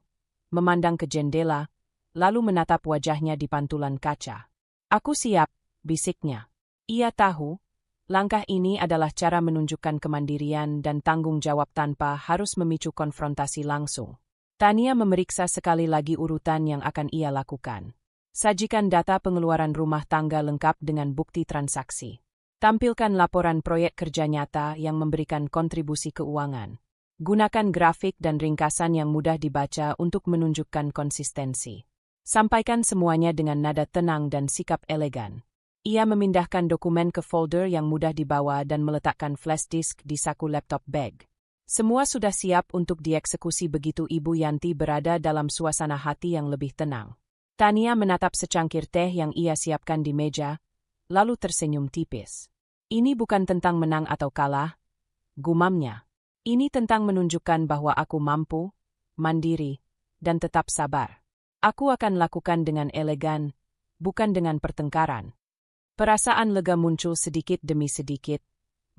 A: memandang ke jendela, lalu menatap wajahnya di pantulan kaca. Aku siap, bisiknya. Ia tahu, langkah ini adalah cara menunjukkan kemandirian dan tanggung jawab tanpa harus memicu konfrontasi langsung. Tania memeriksa sekali lagi urutan yang akan ia lakukan. Sajikan data pengeluaran rumah tangga lengkap dengan bukti transaksi. Tampilkan laporan proyek kerja nyata yang memberikan kontribusi keuangan. Gunakan grafik dan ringkasan yang mudah dibaca untuk menunjukkan konsistensi. Sampaikan semuanya dengan nada tenang dan sikap elegan. Ia memindahkan dokumen ke folder yang mudah dibawa dan meletakkan flash disk di saku laptop bag. Semua sudah siap untuk dieksekusi begitu Ibu Yanti berada dalam suasana hati yang lebih tenang. Tania menatap secangkir teh yang ia siapkan di meja, lalu tersenyum tipis. Ini bukan tentang menang atau kalah, gumamnya. Ini tentang menunjukkan bahwa aku mampu, mandiri, dan tetap sabar. Aku akan lakukan dengan elegan, bukan dengan pertengkaran. Perasaan lega muncul sedikit demi sedikit,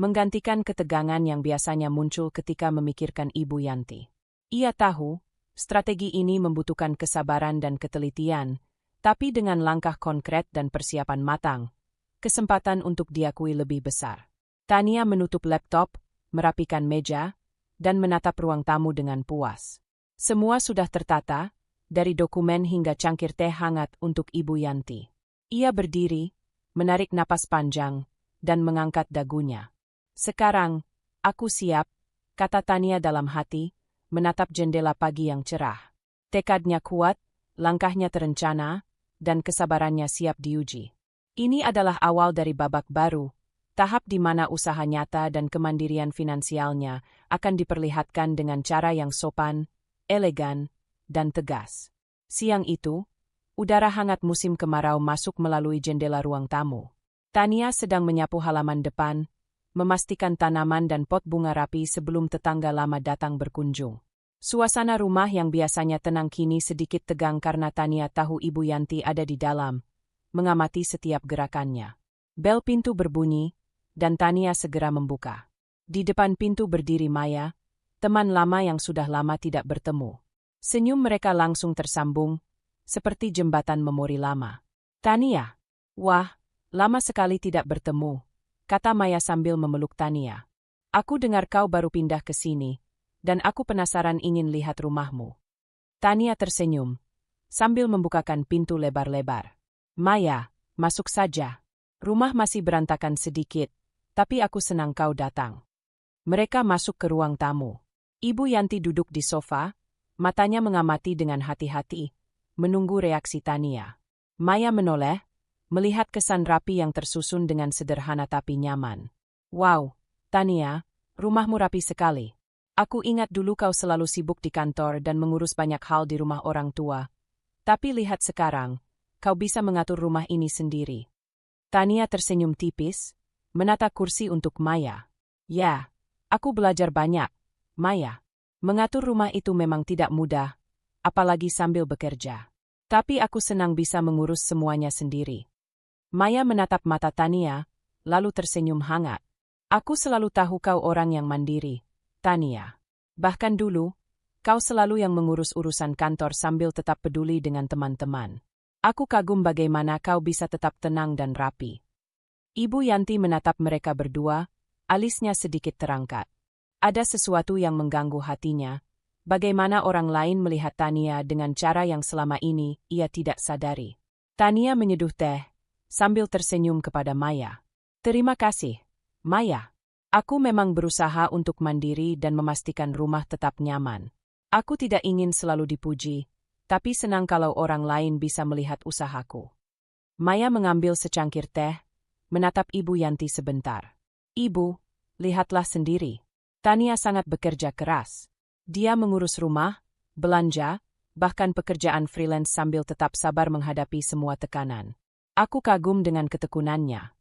A: menggantikan ketegangan yang biasanya muncul ketika memikirkan Ibu Yanti. Ia tahu, strategi ini membutuhkan kesabaran dan ketelitian, Tapi dengan langkah konkret dan persiapan matang, kesempatan untuk diakui lebih besar. Tania menutup laptop, merapikan meja, dan menatap ruang tamu dengan puas. Semua sudah tertata, dari dokumen hingga cangkir teh hangat untuk Ibu Yanti. Ia berdiri, menarik napas panjang, dan mengangkat dagunya. "Sekarang, aku siap," kata Tania dalam hati, menatap jendela pagi yang cerah. Tekadnya kuat, langkahnya terencana, dan kesabarannya siap diuji. Ini adalah awal dari babak baru, tahap di mana usaha nyata dan kemandirian finansialnya akan diperlihatkan dengan cara yang sopan, elegan, dan tegas. Siang itu, udara hangat musim kemarau masuk melalui jendela ruang tamu. Tania sedang menyapu halaman depan, memastikan tanaman dan pot bunga rapi sebelum tetangga lama datang berkunjung. Suasana rumah yang biasanya tenang kini sedikit tegang karena Tania tahu Ibu Yanti ada di dalam, mengamati setiap gerakannya. Bel pintu berbunyi, dan Tania segera membuka. Di depan pintu berdiri Maya, teman lama yang sudah lama tidak bertemu. Senyum mereka langsung tersambung, seperti jembatan memori lama. "Tania, wah, lama sekali tidak bertemu," kata Maya sambil memeluk Tania. "Aku dengar kau baru pindah ke sini, dan aku penasaran ingin lihat rumahmu." Tania tersenyum, sambil membukakan pintu lebar-lebar. "Maya, masuk saja. Rumah masih berantakan sedikit, tapi aku senang kau datang." Mereka masuk ke ruang tamu. Ibu Yanti duduk di sofa, matanya mengamati dengan hati-hati, menunggu reaksi Tania. Maya menoleh, melihat kesan rapi yang tersusun dengan sederhana tapi nyaman. "Wow, Tania, rumahmu rapi sekali. Aku ingat dulu kau selalu sibuk di kantor dan mengurus banyak hal di rumah orang tua. Tapi lihat sekarang, kau bisa mengatur rumah ini sendiri." Tania tersenyum tipis, menata kursi untuk Maya. "Ya, aku belajar banyak, Maya. Mengatur rumah itu memang tidak mudah, apalagi sambil bekerja. Tapi aku senang bisa mengurus semuanya sendiri." Maya menatap mata Tania, lalu tersenyum hangat. "Aku selalu tahu kau orang yang mandiri, Tania. Bahkan dulu, kau selalu yang mengurus urusan kantor sambil tetap peduli dengan teman-teman. Aku kagum bagaimana kau bisa tetap tenang dan rapi." Ibu Yanti menatap mereka berdua, alisnya sedikit terangkat. Ada sesuatu yang mengganggu hatinya, bagaimana orang lain melihat Tania dengan cara yang selama ini ia tidak sadari. Tania menyeduh teh, sambil tersenyum kepada Maya. "Terima kasih, Maya. Aku memang berusaha untuk mandiri dan memastikan rumah tetap nyaman. Aku tidak ingin selalu dipuji, tapi senang kalau orang lain bisa melihat usahaku." Maya mengambil secangkir teh, menatap Ibu Yanti sebentar. "Ibu, lihatlah sendiri. Tania sangat bekerja keras. Dia mengurus rumah, belanja, bahkan pekerjaan freelance sambil tetap sabar menghadapi semua tekanan. Aku kagum dengan ketekunannya."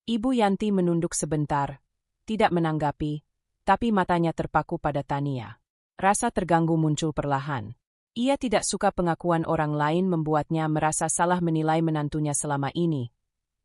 A: Ibu Yanti menunduk sebentar, tidak menanggapi, tapi matanya terpaku pada Tania. Rasa terganggu muncul perlahan. Ia tidak suka pengakuan orang lain membuatnya merasa salah menilai menantunya selama ini.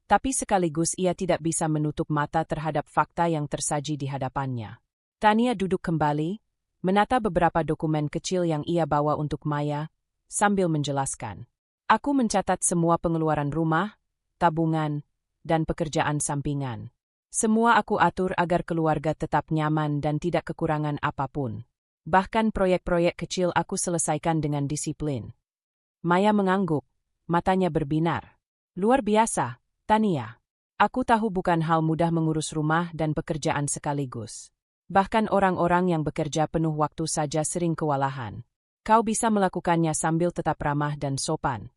A: Tapi sekaligus ia tidak bisa menutup mata terhadap fakta yang tersaji di hadapannya. Tania duduk kembali, menata beberapa dokumen kecil yang ia bawa untuk Maya, sambil menjelaskan. "Aku mencatat semua pengeluaran rumah, tabungan, dan pekerjaan sampingan. Semua aku atur agar keluarga tetap nyaman dan tidak kekurangan apapun. Bahkan proyek-proyek kecil aku selesaikan dengan disiplin." Maya mengangguk, matanya berbinar. "Luar biasa, Tania. Aku tahu bukan hal mudah mengurus rumah dan pekerjaan sekaligus. Bahkan orang-orang yang bekerja penuh waktu saja sering kewalahan. Kau bisa melakukannya sambil tetap ramah dan sopan."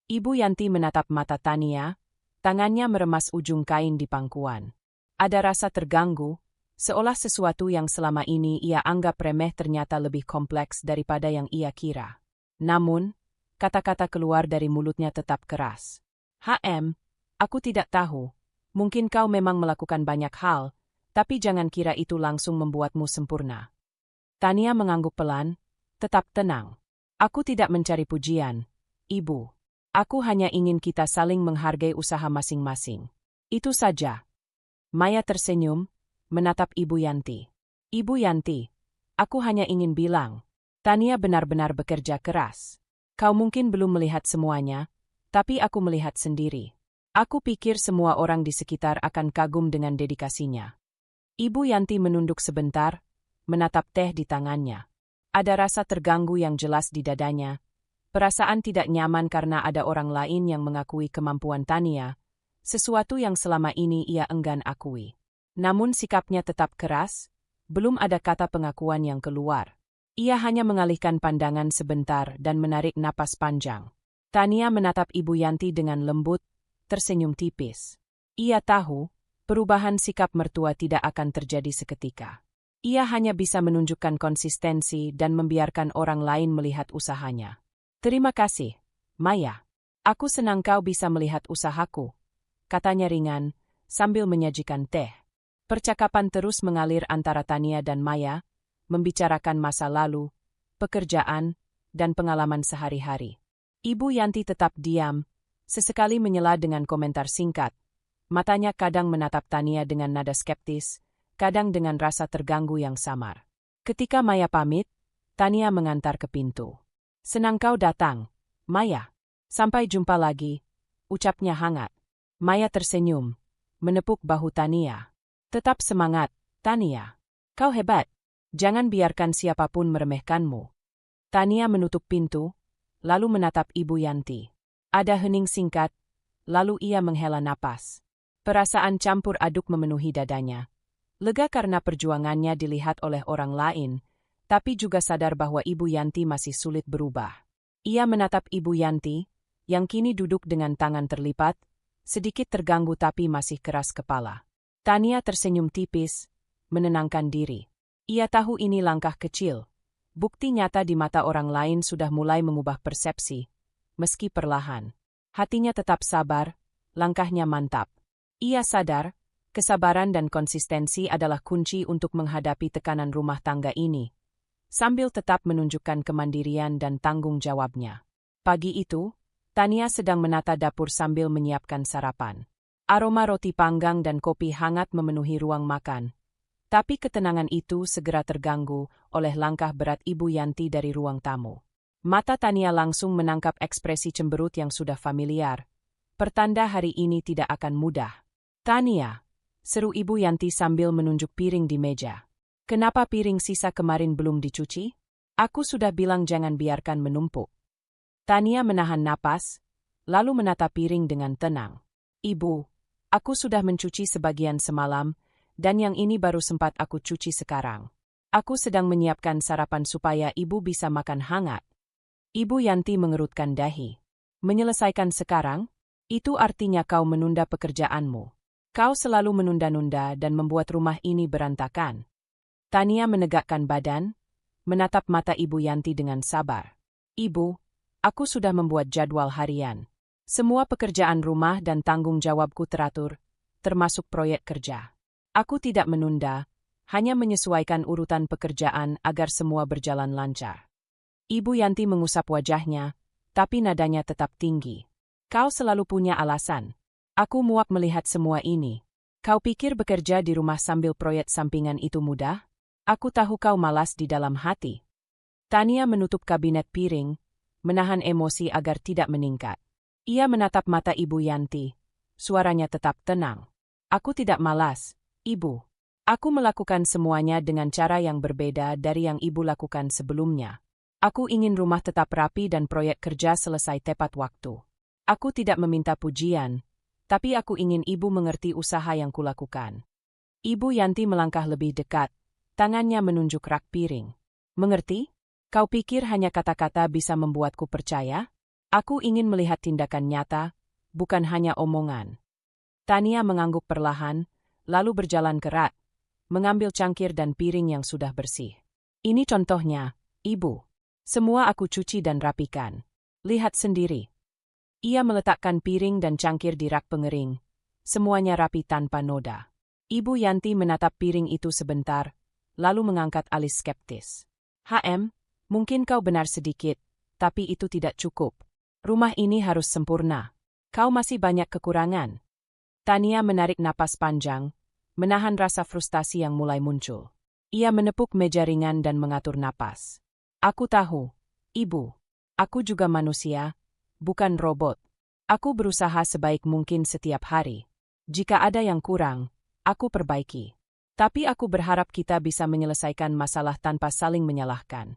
A: Ibu Yanti menatap mata Tania, tangannya meremas ujung kain di pangkuan. Ada rasa terganggu, seolah sesuatu yang selama ini ia anggap remeh ternyata lebih kompleks daripada yang ia kira. Namun, kata-kata keluar dari mulutnya tetap keras. Aku tidak tahu. Mungkin kau memang melakukan banyak hal, tapi jangan kira itu langsung membuatmu sempurna." Tania mengangguk pelan, tetap tenang. "Aku tidak mencari pujian, Ibu. Aku hanya ingin kita saling menghargai usaha masing-masing. Itu saja." Maya tersenyum, menatap Ibu Yanti. "Ibu Yanti, aku hanya ingin bilang, Tania benar-benar bekerja keras. Kau mungkin belum melihat semuanya, Tapi aku melihat sendiri. Aku pikir semua orang di sekitar akan kagum dengan dedikasinya. Ibu Yanti menunduk sebentar, menatap teh di tangannya. Ada rasa terganggu yang jelas di dadanya. Perasaan tidak nyaman karena ada orang lain yang mengakui kemampuan Tania, sesuatu yang selama ini ia enggan akui. Namun sikapnya tetap keras, belum ada kata pengakuan yang keluar. Ia hanya mengalihkan pandangan sebentar dan menarik napas panjang. Tania menatap Ibu Yanti dengan lembut, tersenyum tipis. Ia tahu, perubahan sikap mertua tidak akan terjadi seketika. Ia hanya bisa menunjukkan konsistensi dan membiarkan orang lain melihat usahanya. Terima kasih, Maya. Aku senang kau bisa melihat usahaku, katanya ringan, sambil menyajikan teh. Percakapan terus mengalir antara Tania dan Maya, membicarakan masa lalu, pekerjaan, dan pengalaman sehari-hari. Ibu Yanti tetap diam, sesekali menyela dengan komentar singkat. Matanya kadang menatap Tania dengan nada skeptis, kadang dengan rasa terganggu yang samar. Ketika Maya pamit, Tania mengantar ke pintu. Senang kau datang, Maya. Sampai jumpa lagi, ucapnya hangat. Maya tersenyum, menepuk bahu Tania. Tetap semangat, Tania. Kau hebat. Jangan biarkan siapapun meremehkanmu. Tania menutup pintu, lalu menatap Ibu Yanti. Ada hening singkat, lalu ia menghela napas. Perasaan campur aduk memenuhi dadanya. Lega karena perjuangannya dilihat oleh orang lain, tapi juga sadar bahwa Ibu Yanti masih sulit berubah. Ia menatap Ibu Yanti, yang kini duduk dengan tangan terlipat, sedikit terganggu tapi masih keras kepala. Tania tersenyum tipis, menenangkan diri. Ia tahu ini langkah kecil. Bukti nyata di mata orang lain sudah mulai mengubah persepsi. Meski perlahan, hatinya tetap sabar, langkahnya mantap. Ia sadar, kesabaran dan konsistensi adalah kunci untuk menghadapi tekanan rumah tangga ini, sambil tetap menunjukkan kemandirian dan tanggung jawabnya. Pagi itu, Tania sedang menata dapur sambil menyiapkan sarapan. Aroma roti panggang dan kopi hangat memenuhi ruang makan. Tapi ketenangan itu segera terganggu oleh langkah berat Ibu Yanti dari ruang tamu. Mata Tania langsung menangkap ekspresi cemberut yang sudah familiar. Pertanda hari ini tidak akan mudah. Tania, seru Ibu Yanti sambil menunjuk piring di meja. Kenapa piring sisa kemarin belum dicuci? Aku sudah bilang jangan biarkan menumpuk. Tania menahan napas, lalu menata piring dengan tenang. Ibu, aku sudah mencuci sebagian semalam, dan yang ini baru sempat aku cuci sekarang. Aku sedang menyiapkan sarapan supaya ibu bisa makan hangat. Ibu Yanti mengerutkan dahi. Menyelesaikan sekarang? Itu artinya kau menunda pekerjaanmu. Kau selalu menunda-nunda dan membuat rumah ini berantakan. Tania menegakkan badan, menatap mata Ibu Yanti dengan sabar. Ibu, aku sudah membuat jadwal harian. Semua pekerjaan rumah dan tanggung jawabku teratur, termasuk proyek kerja. Aku tidak menunda, hanya menyesuaikan urutan pekerjaan agar semua berjalan lancar. Ibu Yanti mengusap wajahnya, tapi nadanya tetap tinggi. Kau selalu punya alasan. Aku muak melihat semua ini. Kau pikir bekerja di rumah sambil proyek sampingan itu mudah? Aku tahu kau malas di dalam hati. Tania menutup kabinet piring, menahan emosi agar tidak meningkat. Ia menatap mata Ibu Yanti. Suaranya tetap tenang. Aku tidak malas, Ibu. Aku melakukan semuanya dengan cara yang berbeda dari yang Ibu lakukan sebelumnya. Aku ingin rumah tetap rapi dan proyek kerja selesai tepat waktu. Aku tidak meminta pujian, tapi aku ingin Ibu mengerti usaha yang kulakukan. Ibu Yanti melangkah lebih dekat, tangannya menunjuk rak piring. Mengerti? Kau pikir hanya kata-kata bisa membuatku percaya? Aku ingin melihat tindakan nyata, bukan hanya omongan. Tania mengangguk perlahan, lalu berjalan ke rak, mengambil cangkir dan piring yang sudah bersih. Ini contohnya, Ibu. Semua aku cuci dan rapikan. Lihat sendiri. Ia meletakkan piring dan cangkir di rak pengering. Semuanya rapi tanpa noda. Ibu Yanti menatap piring itu sebentar, lalu mengangkat alis skeptis. Mungkin kau benar sedikit, tapi itu tidak cukup. Rumah ini harus sempurna. Kau masih banyak kekurangan. Tania menarik napas panjang, menahan rasa frustasi yang mulai muncul. Ia menepuk meja ringan dan mengatur napas. Aku tahu, Ibu. Aku juga manusia, bukan robot. Aku berusaha sebaik mungkin setiap hari. Jika ada yang kurang, aku perbaiki. Tapi aku berharap kita bisa menyelesaikan masalah tanpa saling menyalahkan.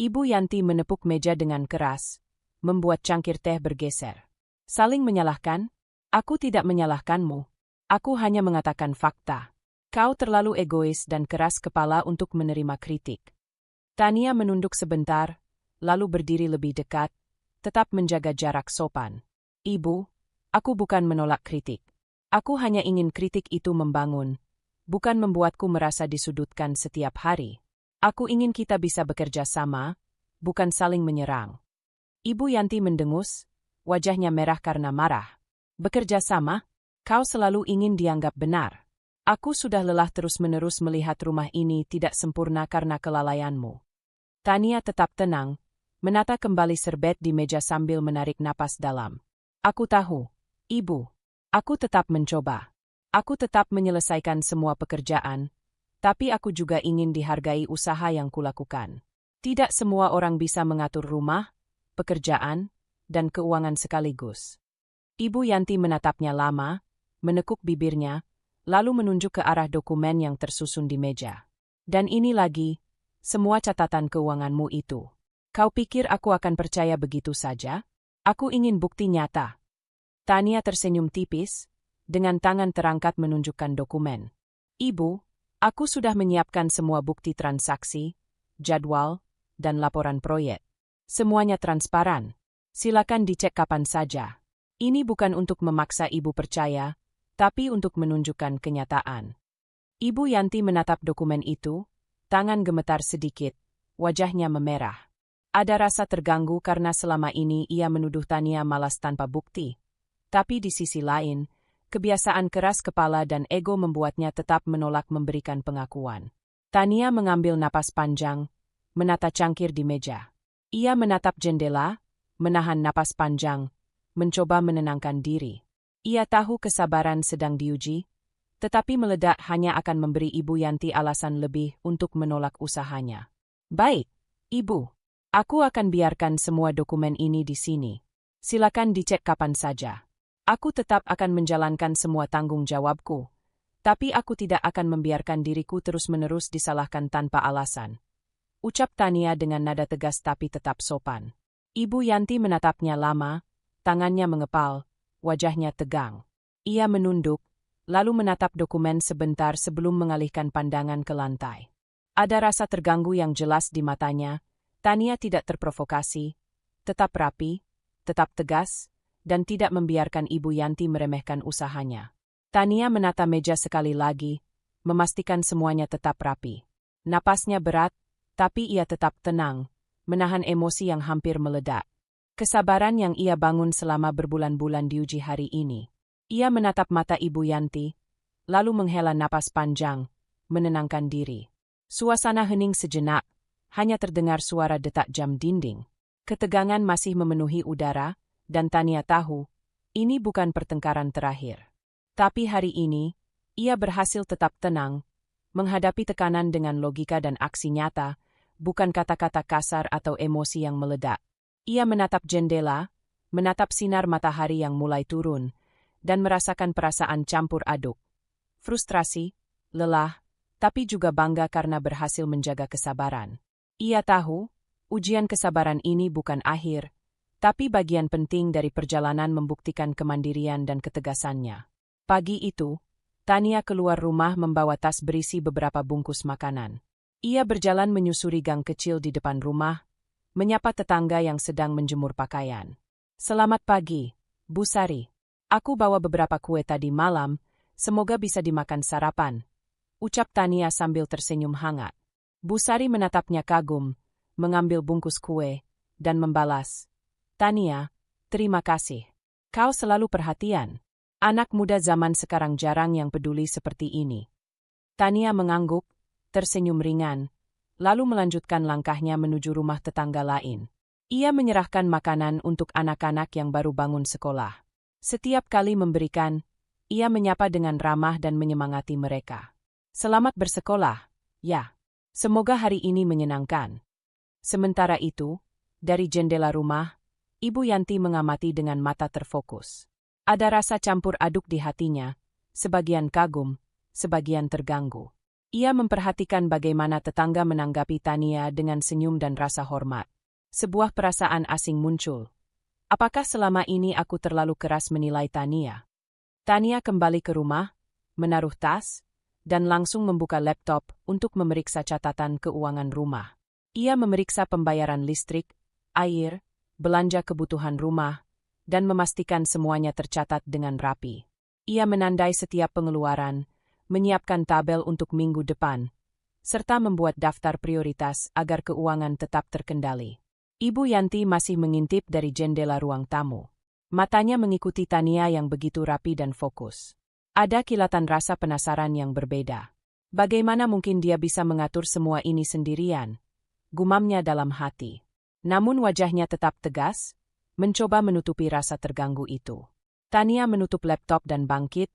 A: Ibu Yanti menepuk meja dengan keras, membuat cangkir teh bergeser. Saling menyalahkan? Aku tidak menyalahkanmu. Aku hanya mengatakan fakta. Kau terlalu egois dan keras kepala untuk menerima kritik. Tania menunduk sebentar, lalu berdiri lebih dekat, tetap menjaga jarak sopan. Ibu, aku bukan menolak kritik. Aku hanya ingin kritik itu membangun, bukan membuatku merasa disudutkan setiap hari. Aku ingin kita bisa bekerja sama, bukan saling menyerang. Ibu Yanti mendengus, wajahnya merah karena marah. Bekerja sama? Kau selalu ingin dianggap benar. Aku sudah lelah terus-menerus melihat rumah ini tidak sempurna karena kelalaianmu. Tania tetap tenang, menata kembali serbet di meja sambil menarik napas dalam. Aku tahu, Ibu. Aku tetap mencoba. Aku tetap menyelesaikan semua pekerjaan, tapi aku juga ingin dihargai usaha yang kulakukan. Tidak semua orang bisa mengatur rumah, pekerjaan, dan keuangan sekaligus. Ibu Yanti menatapnya lama, menekuk bibirnya, lalu menunjuk ke arah dokumen yang tersusun di meja. Dan ini lagi, semua catatan keuanganmu itu. Kau pikir aku akan percaya begitu saja? Aku ingin bukti nyata. Tania tersenyum tipis, dengan tangan terangkat menunjukkan dokumen. Ibu, aku sudah menyiapkan semua bukti transaksi, jadwal, dan laporan proyek. Semuanya transparan. Silakan dicek kapan saja. Ini bukan untuk memaksa ibu percaya, tapi untuk menunjukkan kenyataan. Ibu Yanti menatap dokumen itu, tangan gemetar sedikit, wajahnya memerah. Ada rasa terganggu karena selama ini ia menuduh Tania malas tanpa bukti. Tapi di sisi lain, kebiasaan keras kepala dan ego membuatnya tetap menolak memberikan pengakuan. Tania mengambil napas panjang, menata cangkir di meja. Ia menatap jendela, menahan napas panjang, mencoba menenangkan diri. Ia tahu kesabaran sedang diuji, tetapi meledak hanya akan memberi Ibu Yanti alasan lebih untuk menolak usahanya. Baik, Ibu. Aku akan biarkan semua dokumen ini di sini. Silakan dicek kapan saja. Aku tetap akan menjalankan semua tanggung jawabku, tapi aku tidak akan membiarkan diriku terus-menerus disalahkan tanpa alasan. Ucap Tania dengan nada tegas tapi tetap sopan. Ibu Yanti menatapnya lama, tangannya mengepal, wajahnya tegang. Ia menunduk, lalu menatap dokumen sebentar sebelum mengalihkan pandangan ke lantai. Ada rasa terganggu yang jelas di matanya. Tania tidak terprovokasi, tetap rapi, tetap tegas, dan tidak membiarkan Ibu Yanti meremehkan usahanya. Tania menata meja sekali lagi, memastikan semuanya tetap rapi. Napasnya berat, tapi ia tetap tenang, menahan emosi yang hampir meledak. Kesabaran yang ia bangun selama berbulan-bulan diuji hari ini. Ia menatap mata Ibu Yanti, lalu menghela napas panjang, menenangkan diri. Suasana hening sejenak, hanya terdengar suara detak jam dinding. Ketegangan masih memenuhi udara, dan Tania tahu, ini bukan pertengkaran terakhir. Tapi hari ini, ia berhasil tetap tenang, menghadapi tekanan dengan logika dan aksi nyata, bukan kata-kata kasar atau emosi yang meledak. Ia menatap jendela, menatap sinar matahari yang mulai turun, dan merasakan perasaan campur aduk. Frustrasi, lelah, tapi juga bangga karena berhasil menjaga kesabaran. Ia tahu, ujian kesabaran ini bukan akhir, tapi bagian penting dari perjalanan membuktikan kemandirian dan ketegasannya. Pagi itu, Tania keluar rumah membawa tas berisi beberapa bungkus makanan. Ia berjalan menyusuri gang kecil di depan rumah, menyapa tetangga yang sedang menjemur pakaian. Selamat pagi, Bu Sari. Aku bawa beberapa kue tadi malam, semoga bisa dimakan sarapan. Ucap Tania sambil tersenyum hangat. Bu Sari menatapnya kagum, mengambil bungkus kue, dan membalas. Tania, terima kasih. Kau selalu perhatian. Anak muda zaman sekarang jarang yang peduli seperti ini. Tania mengangguk, tersenyum ringan, lalu melanjutkan langkahnya menuju rumah tetangga lain. Ia menyerahkan makanan untuk anak-anak yang baru bangun sekolah. Setiap kali memberikan, ia menyapa dengan ramah dan menyemangati mereka. Selamat bersekolah, ya. Semoga hari ini menyenangkan. Sementara itu, dari jendela rumah, Ibu Yanti mengamati dengan mata terfokus. Ada rasa campur aduk di hatinya, sebagian kagum, sebagian terganggu. Ia memperhatikan bagaimana tetangga menanggapi Tania dengan senyum dan rasa hormat. Sebuah perasaan asing muncul. Apakah selama ini aku terlalu keras menilai Tania? Tania kembali ke rumah, menaruh tas, dan langsung membuka laptop untuk memeriksa catatan keuangan rumah. Ia memeriksa pembayaran listrik, air, belanja kebutuhan rumah, dan memastikan semuanya tercatat dengan rapi. Ia menandai setiap pengeluaran, menyiapkan tabel untuk minggu depan, serta membuat daftar prioritas agar keuangan tetap terkendali. Ibu Yanti masih mengintip dari jendela ruang tamu. Matanya mengikuti Tania yang begitu rapi dan fokus. Ada kilatan rasa penasaran yang berbeda. Bagaimana mungkin dia bisa mengatur semua ini sendirian? Gumamnya dalam hati. Namun wajahnya tetap tegas, mencoba menutupi rasa terganggu itu. Tania menutup laptop dan bangkit,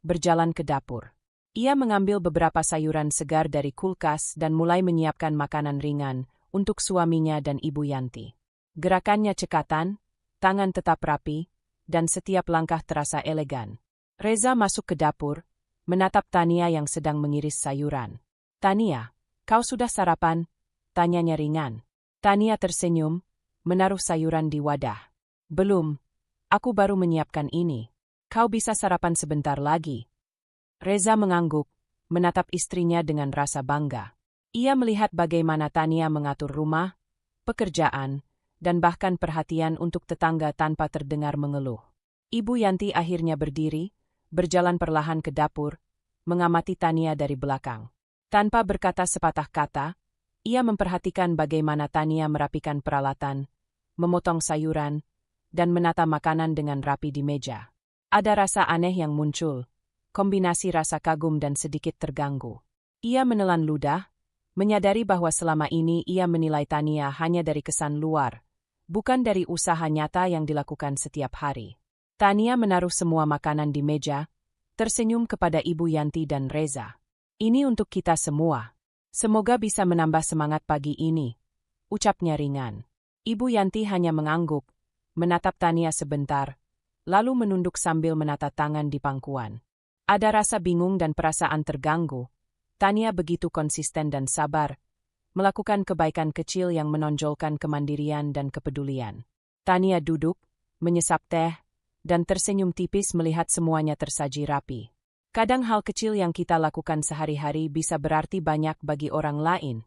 A: berjalan ke dapur. Ia mengambil beberapa sayuran segar dari kulkas dan mulai menyiapkan makanan ringan untuk suaminya dan Ibu Yanti. Gerakannya cekatan, tangan tetap rapi, dan setiap langkah terasa elegan. Reza masuk ke dapur, menatap Tania yang sedang mengiris sayuran. "Tania, kau sudah sarapan?" tanyanya ringan. Tania tersenyum, menaruh sayuran di wadah. "Belum, aku baru menyiapkan ini. Kau bisa sarapan sebentar lagi." Reza mengangguk, menatap istrinya dengan rasa bangga. Ia melihat bagaimana Tania mengatur rumah, pekerjaan, dan bahkan perhatian untuk tetangga tanpa terdengar mengeluh. Ibu Yanti akhirnya berdiri, berjalan perlahan ke dapur, mengamati Tania dari belakang. Tanpa berkata sepatah kata, ia memperhatikan bagaimana Tania merapikan peralatan, memotong sayuran, dan menata makanan dengan rapi di meja. Ada rasa aneh yang muncul, kombinasi rasa kagum dan sedikit terganggu. Ia menelan ludah, menyadari bahwa selama ini ia menilai Tania hanya dari kesan luar, bukan dari usaha nyata yang dilakukan setiap hari. Tania menaruh semua makanan di meja, tersenyum kepada Ibu Yanti dan Reza. "Ini untuk kita semua. Semoga bisa menambah semangat pagi ini," ucapnya ringan. Ibu Yanti hanya mengangguk, menatap Tania sebentar, lalu menunduk sambil menata tangan di pangkuan. Ada rasa bingung dan perasaan terganggu. Tania begitu konsisten dan sabar, melakukan kebaikan kecil yang menonjolkan kemandirian dan kepedulian. Tania duduk, menyesap teh, dan tersenyum tipis melihat semuanya tersaji rapi. "Kadang hal kecil yang kita lakukan sehari-hari bisa berarti banyak bagi orang lain,"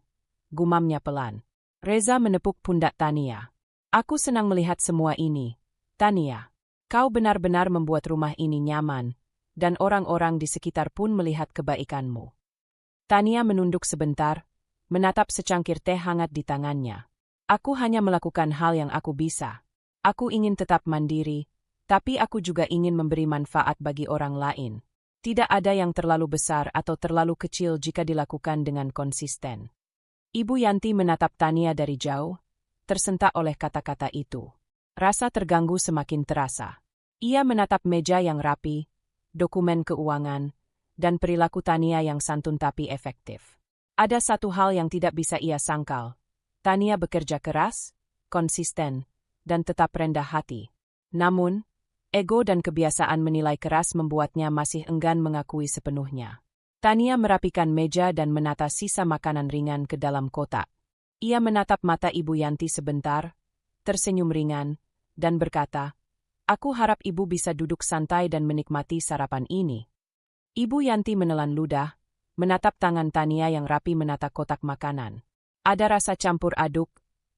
A: gumamnya pelan. Reza menepuk pundak Tania. "Aku senang melihat semua ini, Tania. Kau benar-benar membuat rumah ini nyaman, dan orang-orang di sekitar pun melihat kebaikanmu." Tania menunduk sebentar, menatap secangkir teh hangat di tangannya. "Aku hanya melakukan hal yang aku bisa. Aku ingin tetap mandiri, tapi aku juga ingin memberi manfaat bagi orang lain. Tidak ada yang terlalu besar atau terlalu kecil jika dilakukan dengan konsisten." Ibu Yanti menatap Tania dari jauh, tersentak oleh kata-kata itu. Rasa terganggu semakin terasa. Ia menatap meja yang rapi, dokumen keuangan, dan perilaku Tania yang santun tapi efektif. Ada satu hal yang tidak bisa ia sangkal. Tania bekerja keras, konsisten, dan tetap rendah hati. Namun, ego dan kebiasaan menilai keras membuatnya masih enggan mengakui sepenuhnya. Tania merapikan meja dan menata sisa makanan ringan ke dalam kotak. Ia menatap mata Ibu Yanti sebentar, tersenyum ringan, dan berkata, "Aku harap Ibu bisa duduk santai dan menikmati sarapan ini." Ibu Yanti menelan ludah, menatap tangan Tania yang rapi menata kotak makanan. Ada rasa campur aduk,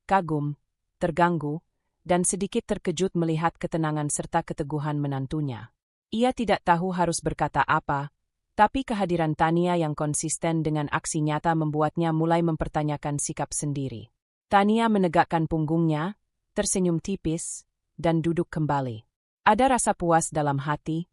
A: kagum, terganggu, dan sedikit terkejut melihat ketenangan serta keteguhan menantunya. Ia tidak tahu harus berkata apa, tapi kehadiran Tania yang konsisten dengan aksi nyata membuatnya mulai mempertanyakan sikap sendiri. Tania menegakkan punggungnya, tersenyum tipis, dan duduk kembali. Ada rasa puas dalam hati,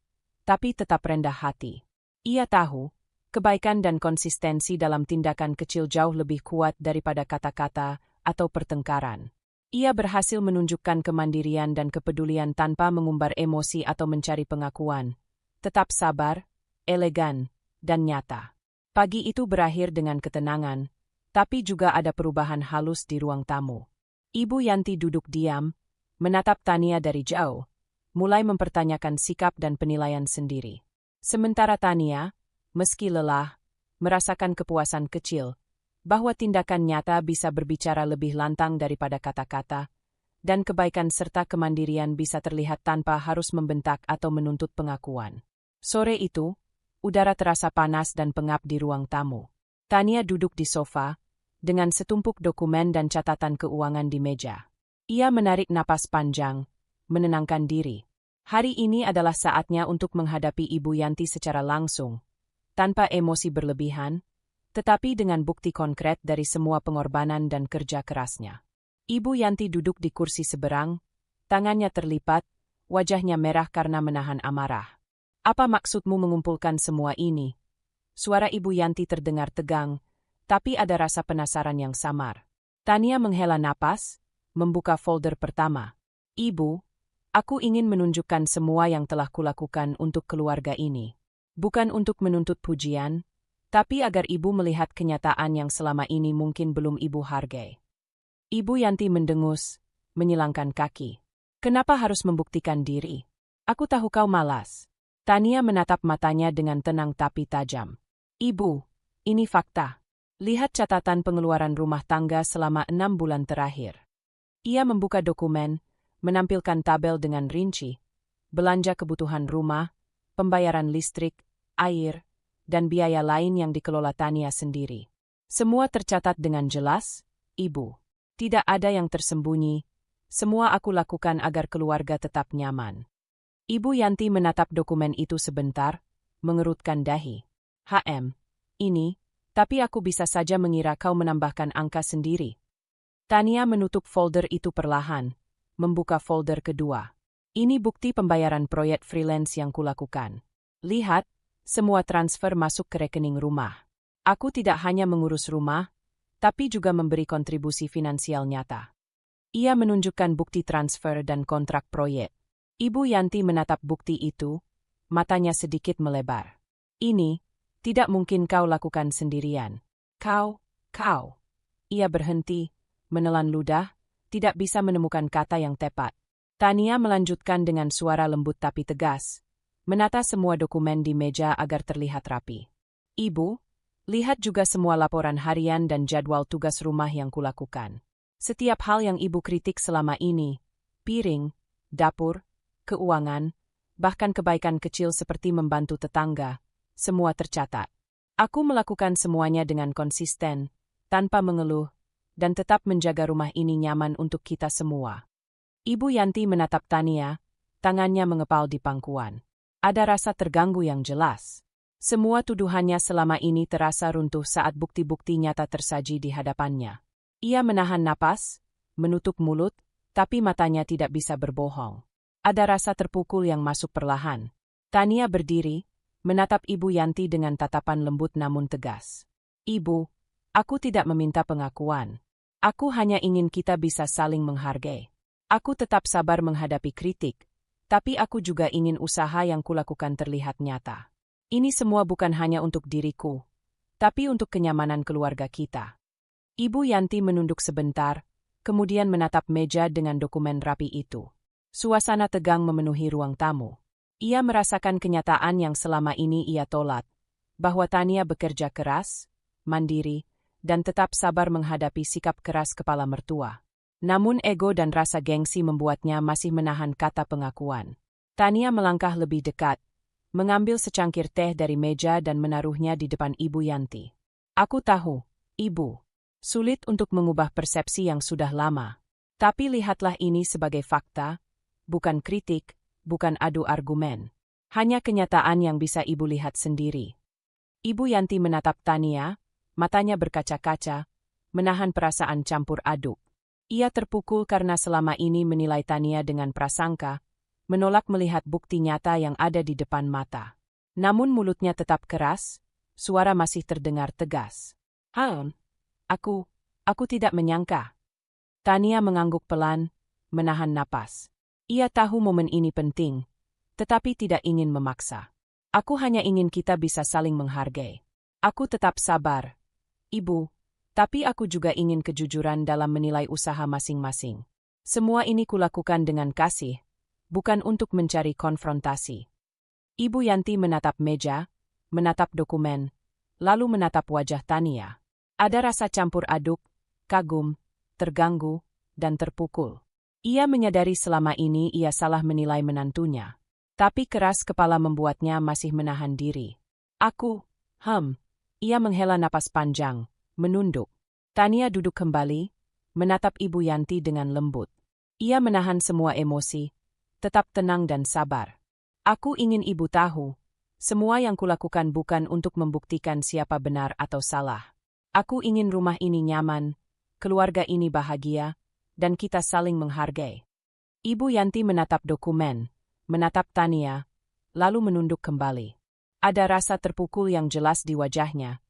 A: tapi tetap rendah hati. Ia tahu, kebaikan dan konsistensi dalam tindakan kecil jauh lebih kuat daripada kata-kata atau pertengkaran. Ia berhasil menunjukkan kemandirian dan kepedulian tanpa mengumbar emosi atau mencari pengakuan. Tetap sabar, elegan, dan nyata. Pagi itu berakhir dengan ketenangan, tapi juga ada perubahan halus di ruang tamu. Ibu Yanti duduk diam, menatap Tania dari jauh, mulai mempertanyakan sikap dan penilaian sendiri. Sementara Tania, meski lelah, merasakan kepuasan kecil, bahwa tindakan nyata bisa berbicara lebih lantang daripada kata-kata, dan kebaikan serta kemandirian bisa terlihat tanpa harus membentak atau menuntut pengakuan. Sore itu, udara terasa panas dan pengap di ruang tamu. Tania duduk di sofa, dengan setumpuk dokumen dan catatan keuangan di meja. Ia menarik napas panjang, menenangkan diri. Hari ini adalah saatnya untuk menghadapi Ibu Yanti secara langsung, tanpa emosi berlebihan, tetapi dengan bukti konkret dari semua pengorbanan dan kerja kerasnya. Ibu Yanti duduk di kursi seberang, tangannya terlipat, wajahnya merah karena menahan amarah. "Apa maksudmu mengumpulkan semua ini?" Suara Ibu Yanti terdengar tegang, tapi ada rasa penasaran yang samar. Tania menghela napas, membuka folder pertama. "Ibu, aku ingin menunjukkan semua yang telah kulakukan untuk keluarga ini. Bukan untuk menuntut pujian, tapi agar Ibu melihat kenyataan yang selama ini mungkin belum Ibu hargai." Ibu Yanti mendengus, menyilangkan kaki. "Kenapa harus membuktikan diri? Aku tahu kau malas." Tania menatap matanya dengan tenang tapi tajam. "Ibu, ini fakta. Lihat catatan pengeluaran rumah tangga selama 6 bulan terakhir." Ia membuka dokumen, menampilkan tabel dengan rinci, belanja kebutuhan rumah, pembayaran listrik, air, dan biaya lain yang dikelola Tania sendiri. Semua tercatat dengan jelas, "Ibu. Tidak ada yang tersembunyi, semua aku lakukan agar keluarga tetap nyaman." Ibu Yanti menatap dokumen itu sebentar, mengerutkan dahi. Ini, tapi aku bisa saja mengira kau menambahkan angka sendiri." Tania menutup folder itu perlahan, membuka folder kedua. "Ini bukti pembayaran proyek freelance yang kulakukan. Lihat, semua transfer masuk ke rekening rumah. Aku tidak hanya mengurus rumah, tapi juga memberi kontribusi finansial nyata." Ia menunjukkan bukti transfer dan kontrak proyek. Ibu Yanti menatap bukti itu, matanya sedikit melebar. "Ini tidak mungkin kau lakukan sendirian. Kau. Ia berhenti, menelan ludah, tidak bisa menemukan kata yang tepat. Tania melanjutkan dengan suara lembut tapi tegas, menata semua dokumen di meja agar terlihat rapi. "Ibu, lihat juga semua laporan harian dan jadwal tugas rumah yang kulakukan. Setiap hal yang Ibu kritik selama ini, piring, dapur, keuangan, bahkan kebaikan kecil seperti membantu tetangga, semua tercatat. Aku melakukan semuanya dengan konsisten, tanpa mengeluh, dan tetap menjaga rumah ini nyaman untuk kita semua." Ibu Yanti menatap Tania, tangannya mengepal di pangkuan. Ada rasa terganggu yang jelas. Semua tuduhannya selama ini terasa runtuh saat bukti-bukti nyata tersaji di hadapannya. Ia menahan napas, menutup mulut, tapi matanya tidak bisa berbohong. Ada rasa terpukul yang masuk perlahan. Tania berdiri, menatap Ibu Yanti dengan tatapan lembut namun tegas. "Ibu, aku tidak meminta pengakuan. Aku hanya ingin kita bisa saling menghargai. Aku tetap sabar menghadapi kritik, tapi aku juga ingin usaha yang kulakukan terlihat nyata. Ini semua bukan hanya untuk diriku, tapi untuk kenyamanan keluarga kita." Ibu Yanti menunduk sebentar, kemudian menatap meja dengan dokumen rapi itu. Suasana tegang memenuhi ruang tamu. Ia merasakan kenyataan yang selama ini ia tolak, bahwa Tania bekerja keras, mandiri, dan tetap sabar menghadapi sikap keras kepala mertua. Namun ego dan rasa gengsi membuatnya masih menahan kata pengakuan. Tania melangkah lebih dekat, mengambil secangkir teh dari meja dan menaruhnya di depan Ibu Yanti. "Aku tahu, Ibu, sulit untuk mengubah persepsi yang sudah lama. Tapi lihatlah ini sebagai fakta, bukan kritik, bukan adu argumen. Hanya kenyataan yang bisa Ibu lihat sendiri." Ibu Yanti menatap Tania, matanya berkaca-kaca, menahan perasaan campur aduk. Ia terpukul karena selama ini menilai Tania dengan prasangka, menolak melihat bukti nyata yang ada di depan mata. Namun mulutnya tetap keras, suara masih terdengar tegas. Aku tidak menyangka." Tania mengangguk pelan, menahan napas. Ia tahu momen ini penting, tetapi tidak ingin memaksa. "Aku hanya ingin kita bisa saling menghargai. Aku tetap sabar, Ibu, tapi aku juga ingin kejujuran dalam menilai usaha masing-masing. Semua ini kulakukan dengan kasih, bukan untuk mencari konfrontasi. Ibu Yanti menatap meja, menatap dokumen, lalu menatap wajah Tania. Ada rasa campur aduk, kagum, terganggu, dan terpukul. Ia menyadari selama ini ia salah menilai menantunya. Tapi keras kepala membuatnya masih menahan diri. Ia menghela napas panjang, menunduk. Tania duduk kembali, menatap Ibu Yanti dengan lembut. Ia menahan semua emosi, tetap tenang dan sabar. Aku ingin ibu tahu, semua yang kulakukan bukan untuk membuktikan siapa benar atau salah. Aku ingin rumah ini nyaman, keluarga ini bahagia, dan kita saling menghargai. Ibu Yanti menatap dokumen, menatap Tania, lalu menunduk kembali. Ada rasa terpukul yang jelas di wajahnya.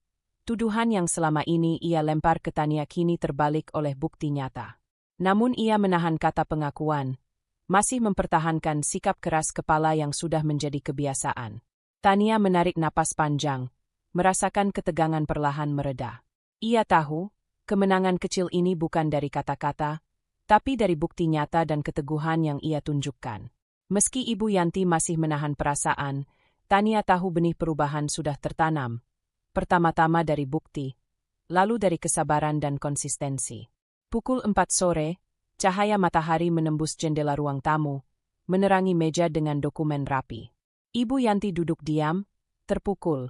A: Tuduhan yang selama ini ia lempar ke Tania kini terbalik oleh bukti nyata. Namun ia menahan kata pengakuan, masih mempertahankan sikap keras kepala yang sudah menjadi kebiasaan. Tania menarik napas panjang, merasakan ketegangan perlahan mereda. Ia tahu, kemenangan kecil ini bukan dari kata-kata, tapi dari bukti nyata dan keteguhan yang ia tunjukkan. Meski Ibu Yanti masih menahan perasaan, Tania tahu benih perubahan sudah tertanam. Pertama-tama dari bukti, lalu dari kesabaran dan konsistensi. Pukul 4 sore, cahaya matahari menembus jendela ruang tamu, menerangi meja dengan dokumen rapi. Ibu Yanti duduk diam, terpukul.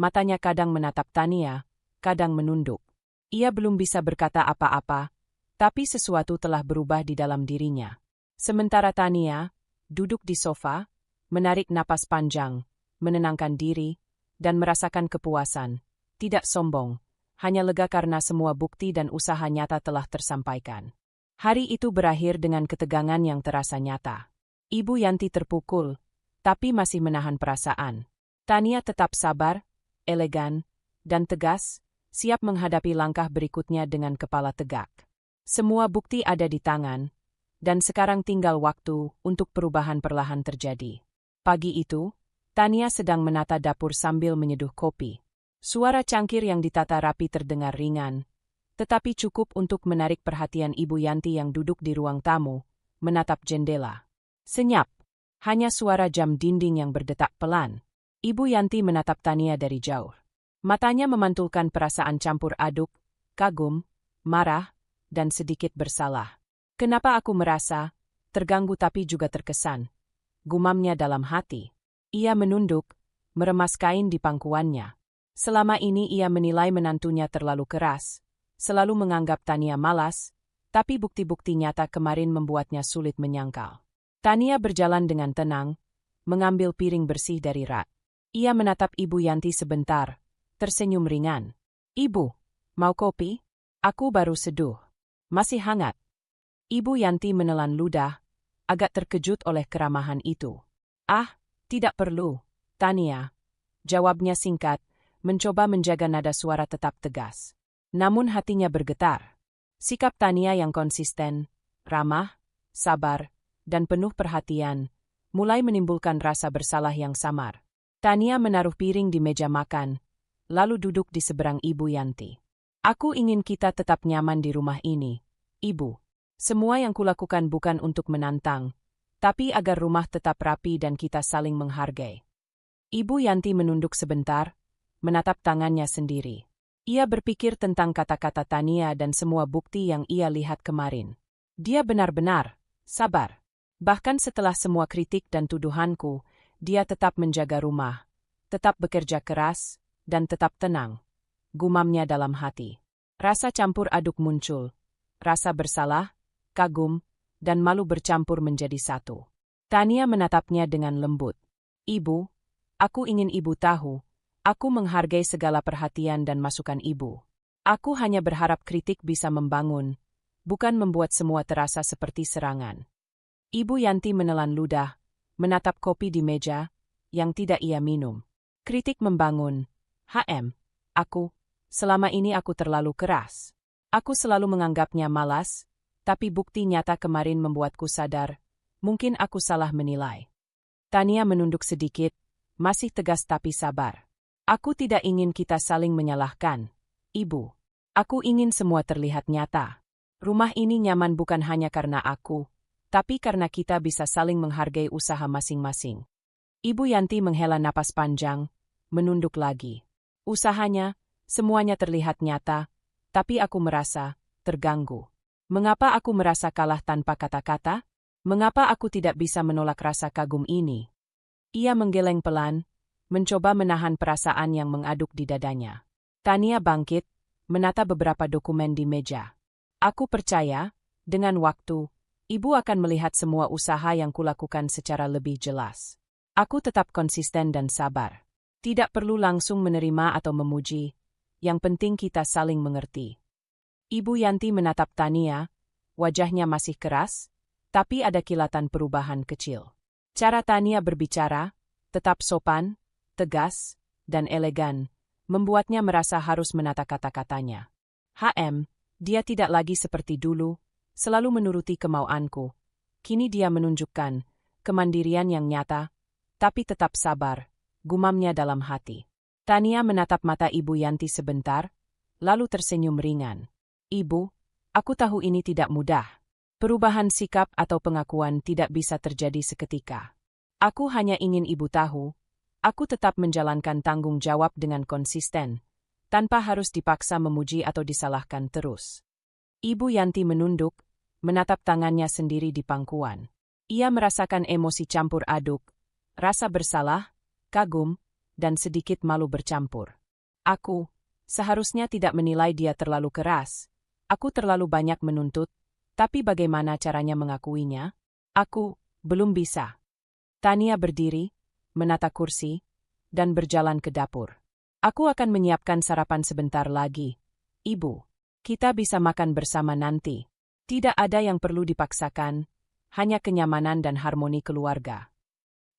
A: Matanya kadang menatap Tania, kadang menunduk. Ia belum bisa berkata apa-apa, tapi sesuatu telah berubah di dalam dirinya. Sementara Tania duduk di sofa, menarik napas panjang, menenangkan diri, dan merasakan kepuasan. Tidak sombong, hanya lega karena semua bukti dan usaha nyata telah tersampaikan. Hari itu berakhir dengan ketegangan yang terasa nyata. Ibu Yanti terpukul, tapi masih menahan perasaan. Tania tetap sabar, elegan, dan tegas, siap menghadapi langkah berikutnya dengan kepala tegak. Semua bukti ada di tangan, dan sekarang tinggal waktu untuk perubahan perlahan terjadi. Pagi itu, Tania sedang menata dapur sambil menyeduh kopi. Suara cangkir yang ditata rapi terdengar ringan, tetapi cukup untuk menarik perhatian Ibu Yanti yang duduk di ruang tamu, menatap jendela. Senyap, hanya suara jam dinding yang berdetak pelan. Ibu Yanti menatap Tania dari jauh. Matanya memantulkan perasaan campur aduk, kagum, marah, dan sedikit bersalah. Kenapa aku merasa terganggu tapi juga terkesan? Gumamnya dalam hati. Ia menunduk, meremas kain di pangkuannya. Selama ini ia menilai menantunya terlalu keras, selalu menganggap Tania malas, tapi bukti-bukti nyata kemarin membuatnya sulit menyangkal. Tania berjalan dengan tenang, mengambil piring bersih dari rak. Ia menatap Ibu Yanti sebentar, tersenyum ringan. Ibu, mau kopi? Aku baru seduh. Masih hangat. Ibu Yanti menelan ludah, agak terkejut oleh keramahan itu. Tidak perlu, Tania. Jawabnya singkat, mencoba menjaga nada suara tetap tegas. Namun hatinya bergetar. Sikap Tania yang konsisten, ramah, sabar, dan penuh perhatian, mulai menimbulkan rasa bersalah yang samar. Tania menaruh piring di meja makan, lalu duduk di seberang Ibu Yanti. Aku ingin kita tetap nyaman di rumah ini, Ibu. Semua yang kulakukan bukan untuk menantang, tapi agar rumah tetap rapi dan kita saling menghargai. Ibu Yanti menunduk sebentar, menatap tangannya sendiri. Ia berpikir tentang kata-kata Tania dan semua bukti yang ia lihat kemarin. Dia benar-benar sabar. Bahkan setelah semua kritik dan tuduhanku, dia tetap menjaga rumah, tetap bekerja keras, dan tetap tenang. Gumamnya dalam hati. Rasa campur aduk muncul. Rasa bersalah, kagum, dan malu bercampur menjadi satu. Tania menatapnya dengan lembut. Ibu, aku ingin ibu tahu, aku menghargai segala perhatian dan masukan ibu. Aku hanya berharap kritik bisa membangun, bukan membuat semua terasa seperti serangan. Ibu Yanti menelan ludah, menatap kopi di meja, yang tidak ia minum. Kritik membangun. Selama ini aku terlalu keras. Aku selalu menganggapnya malas, tapi bukti nyata kemarin membuatku sadar, mungkin aku salah menilai. Tania menunduk sedikit, masih tegas tapi sabar. Aku tidak ingin kita saling menyalahkan, Ibu. Aku ingin semua terlihat nyata. Rumah ini nyaman bukan hanya karena aku, tapi karena kita bisa saling menghargai usaha masing-masing. Ibu Yanti menghela napas panjang, menunduk lagi. Usahanya, semuanya terlihat nyata, tapi aku merasa terganggu. Mengapa aku merasa kalah tanpa kata-kata? Mengapa aku tidak bisa menolak rasa kagum ini? Ia menggeleng pelan, mencoba menahan perasaan yang mengaduk di dadanya. Tania bangkit, menata beberapa dokumen di meja. Aku percaya, dengan waktu, ibu akan melihat semua usaha yang kulakukan secara lebih jelas. Aku tetap konsisten dan sabar. Tidak perlu langsung menerima atau memuji, yang penting kita saling mengerti. Ibu Yanti menatap Tania, wajahnya masih keras, tapi ada kilatan perubahan kecil. Cara Tania berbicara, tetap sopan, tegas, dan elegan, membuatnya merasa harus menata kata-katanya. Dia tidak lagi seperti dulu, selalu menuruti kemauanku. Kini dia menunjukkan kemandirian yang nyata, tapi tetap sabar, gumamnya dalam hati. Tania menatap mata Ibu Yanti sebentar, lalu tersenyum ringan. Ibu, aku tahu ini tidak mudah. Perubahan sikap atau pengakuan tidak bisa terjadi seketika. Aku hanya ingin ibu tahu, aku tetap menjalankan tanggung jawab dengan konsisten, tanpa harus dipaksa memuji atau disalahkan terus. Ibu Yanti menunduk, menatap tangannya sendiri di pangkuan. Ia merasakan emosi campur aduk, rasa bersalah, kagum, dan sedikit malu bercampur. Aku seharusnya tidak menilai dia terlalu keras. Aku terlalu banyak menuntut, tapi bagaimana caranya mengakuinya? Aku belum bisa. Tania berdiri, menata kursi, dan berjalan ke dapur. Aku akan menyiapkan sarapan sebentar lagi. Ibu, kita bisa makan bersama nanti. Tidak ada yang perlu dipaksakan, hanya kenyamanan dan harmoni keluarga.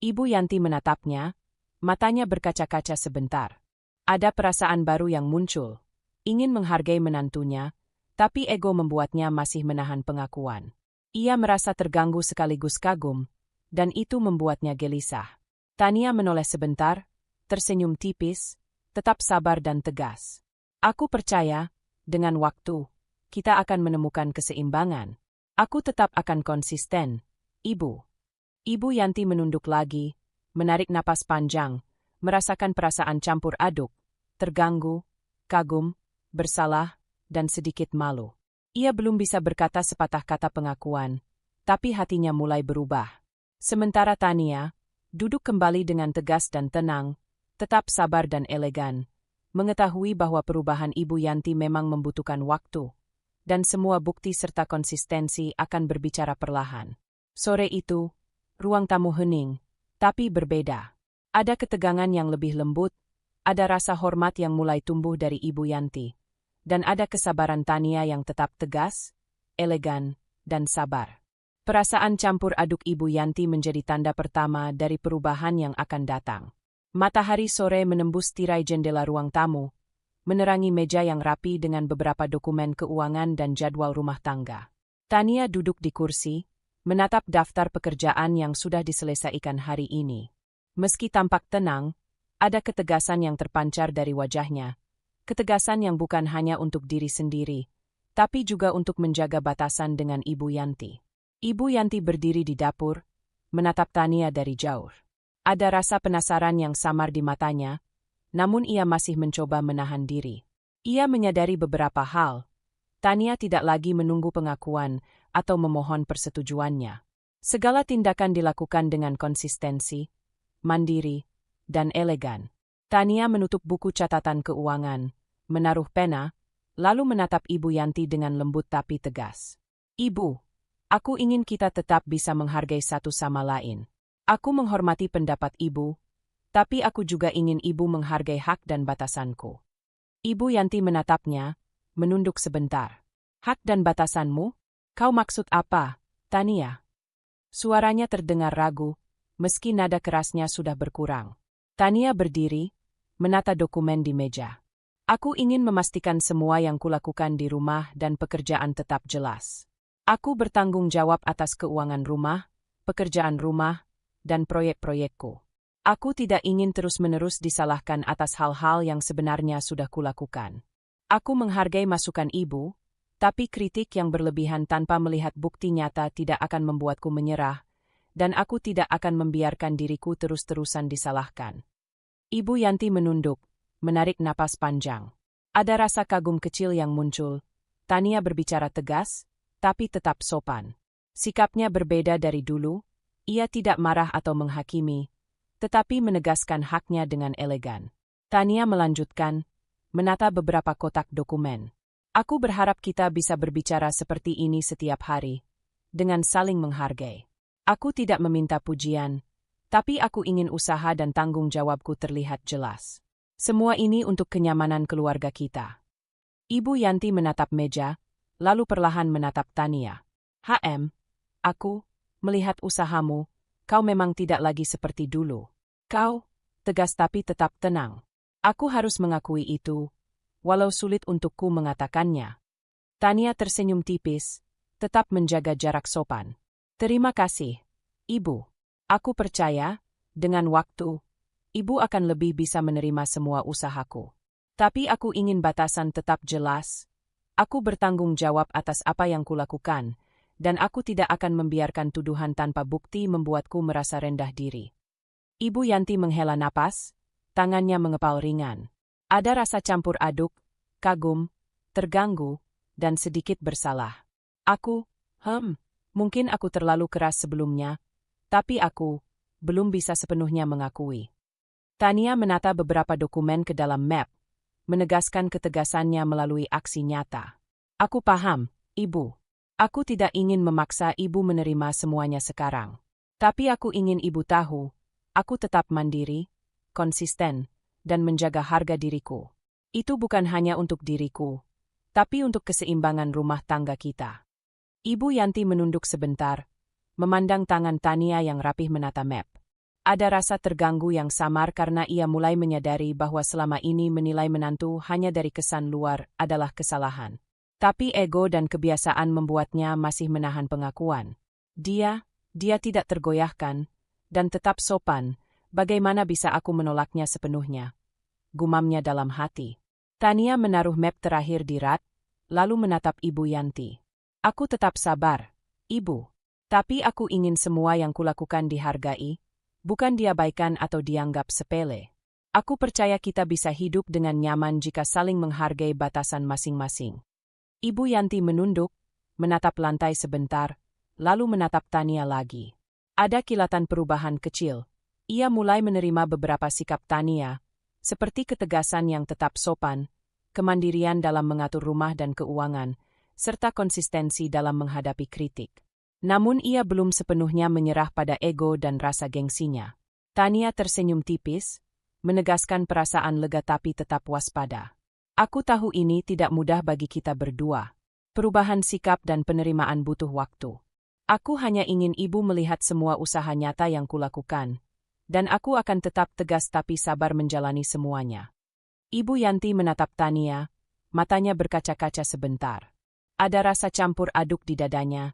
A: Ibu Yanti menatapnya, matanya berkaca-kaca sebentar. Ada perasaan baru yang muncul, ingin menghargai menantunya, tapi ego membuatnya masih menahan pengakuan. Ia merasa terganggu sekaligus kagum, dan itu membuatnya gelisah. Tania menoleh sebentar, tersenyum tipis, tetap sabar dan tegas. Aku percaya, dengan waktu, kita akan menemukan keseimbangan. Aku tetap akan konsisten, Ibu. Ibu Yanti menunduk lagi, menarik napas panjang, merasakan perasaan campur aduk, terganggu, kagum, bersalah, dan sedikit malu. Ia belum bisa berkata sepatah kata pengakuan, tapi hatinya mulai berubah. Sementara Tania duduk kembali dengan tegas dan tenang, tetap sabar dan elegan, mengetahui bahwa perubahan Ibu Yanti memang membutuhkan waktu, dan semua bukti serta konsistensi akan berbicara perlahan. Sore itu, ruang tamu hening, tapi berbeda. Ada ketegangan yang lebih lembut, ada rasa hormat yang mulai tumbuh dari Ibu Yanti, dan ada kesabaran Tania yang tetap tegas, elegan, dan sabar. Perasaan campur aduk Ibu Yanti menjadi tanda pertama dari perubahan yang akan datang. Matahari sore menembus tirai jendela ruang tamu, menerangi meja yang rapi dengan beberapa dokumen keuangan dan jadwal rumah tangga. Tania duduk di kursi, menatap daftar pekerjaan yang sudah diselesaikan hari ini. Meski tampak tenang, ada ketegasan yang terpancar dari wajahnya. Ketegasan yang bukan hanya untuk diri sendiri, tapi juga untuk menjaga batasan dengan Ibu Yanti. Ibu Yanti berdiri di dapur, menatap Tania dari jauh. Ada rasa penasaran yang samar di matanya, namun ia masih mencoba menahan diri. Ia menyadari beberapa hal. Tania tidak lagi menunggu pengakuan atau memohon persetujuannya. Segala tindakan dilakukan dengan konsistensi, mandiri, dan elegan. Tania menutup buku catatan keuangan, menaruh pena, lalu menatap Ibu Yanti dengan lembut tapi tegas. Ibu, aku ingin kita tetap bisa menghargai satu sama lain. Aku menghormati pendapat Ibu, tapi aku juga ingin Ibu menghargai hak dan batasanku. Ibu Yanti menatapnya, menunduk sebentar. Hak dan batasanmu? Kau maksud apa, Tania? Suaranya terdengar ragu, meski nada kerasnya sudah berkurang. Tania berdiri, menata dokumen di meja. Aku ingin memastikan semua yang kulakukan di rumah dan pekerjaan tetap jelas. Aku bertanggung jawab atas keuangan rumah, pekerjaan rumah, dan proyek-proyekku. Aku tidak ingin terus-menerus disalahkan atas hal-hal yang sebenarnya sudah kulakukan. Aku menghargai masukan Ibu, Tapi kritik yang berlebihan tanpa melihat bukti nyata tidak akan membuatku menyerah, dan aku tidak akan membiarkan diriku terus-terusan disalahkan. Ibu Yanti menunduk, menarik napas panjang. Ada rasa kagum kecil yang muncul. Tania berbicara tegas, tapi tetap sopan. Sikapnya berbeda dari dulu, ia tidak marah atau menghakimi, tetapi menegaskan haknya dengan elegan. Tania melanjutkan, menata beberapa kotak dokumen. Aku berharap kita bisa berbicara seperti ini setiap hari, dengan saling menghargai. Aku tidak meminta pujian, tapi aku ingin usaha dan tanggung jawabku terlihat jelas. Semua ini untuk kenyamanan keluarga kita. Ibu Yanti menatap meja, lalu perlahan menatap Tania. Aku melihat usahamu, kau memang tidak lagi seperti dulu. Kau tegas tapi tetap tenang. Aku harus mengakui itu, walau sulit untukku mengatakannya. Tania tersenyum tipis, tetap menjaga jarak sopan. Terima kasih, Ibu. Aku percaya, dengan waktu, Ibu akan lebih bisa menerima semua usahaku. Tapi aku ingin batasan tetap jelas. Aku bertanggung jawab atas apa yang kulakukan, dan aku tidak akan membiarkan tuduhan tanpa bukti membuatku merasa rendah diri. Ibu Yanti menghela napas, tangannya mengepal ringan. Ada rasa campur aduk, kagum, terganggu, dan sedikit bersalah. Mungkin aku terlalu keras sebelumnya, tapi aku belum bisa sepenuhnya mengakui. Tania menata beberapa dokumen ke dalam map, menegaskan ketegasannya melalui aksi nyata. Aku paham, Ibu. Aku tidak ingin memaksa Ibu menerima semuanya sekarang. Tapi aku ingin Ibu tahu, aku tetap mandiri, konsisten, dan menjaga harga diriku. Itu bukan hanya untuk diriku, tapi untuk keseimbangan rumah tangga kita. Ibu Yanti menunduk sebentar, memandang tangan Tania yang rapih menata map. Ada rasa terganggu yang samar karena ia mulai menyadari bahwa selama ini menilai menantu hanya dari kesan luar adalah kesalahan. Tapi ego dan kebiasaan membuatnya masih menahan pengakuan. Dia tidak tergoyahkan, dan tetap sopan. Bagaimana bisa aku menolaknya sepenuhnya? Gumamnya dalam hati. Tania menaruh map terakhir di rak, lalu menatap Ibu Yanti. Aku tetap sabar, Ibu. Tapi aku ingin semua yang kulakukan dihargai, bukan diabaikan atau dianggap sepele. Aku percaya kita bisa hidup dengan nyaman jika saling menghargai batasan masing-masing. Ibu Yanti menunduk, menatap lantai sebentar, lalu menatap Tania lagi. Ada kilatan perubahan kecil. Ia mulai menerima beberapa sikap Tania, seperti ketegasan yang tetap sopan, kemandirian dalam mengatur rumah dan keuangan, serta konsistensi dalam menghadapi kritik. Namun ia belum sepenuhnya menyerah pada ego dan rasa gengsinya. Tania tersenyum tipis, menegaskan perasaan lega tapi tetap waspada. Aku tahu ini tidak mudah bagi kita berdua. Perubahan sikap dan penerimaan butuh waktu. Aku hanya ingin Ibu melihat semua usaha nyata yang kulakukan, dan aku akan tetap tegas tapi sabar menjalani semuanya. Ibu Yanti menatap Tania, matanya berkaca-kaca sebentar. Ada rasa campur aduk di dadanya.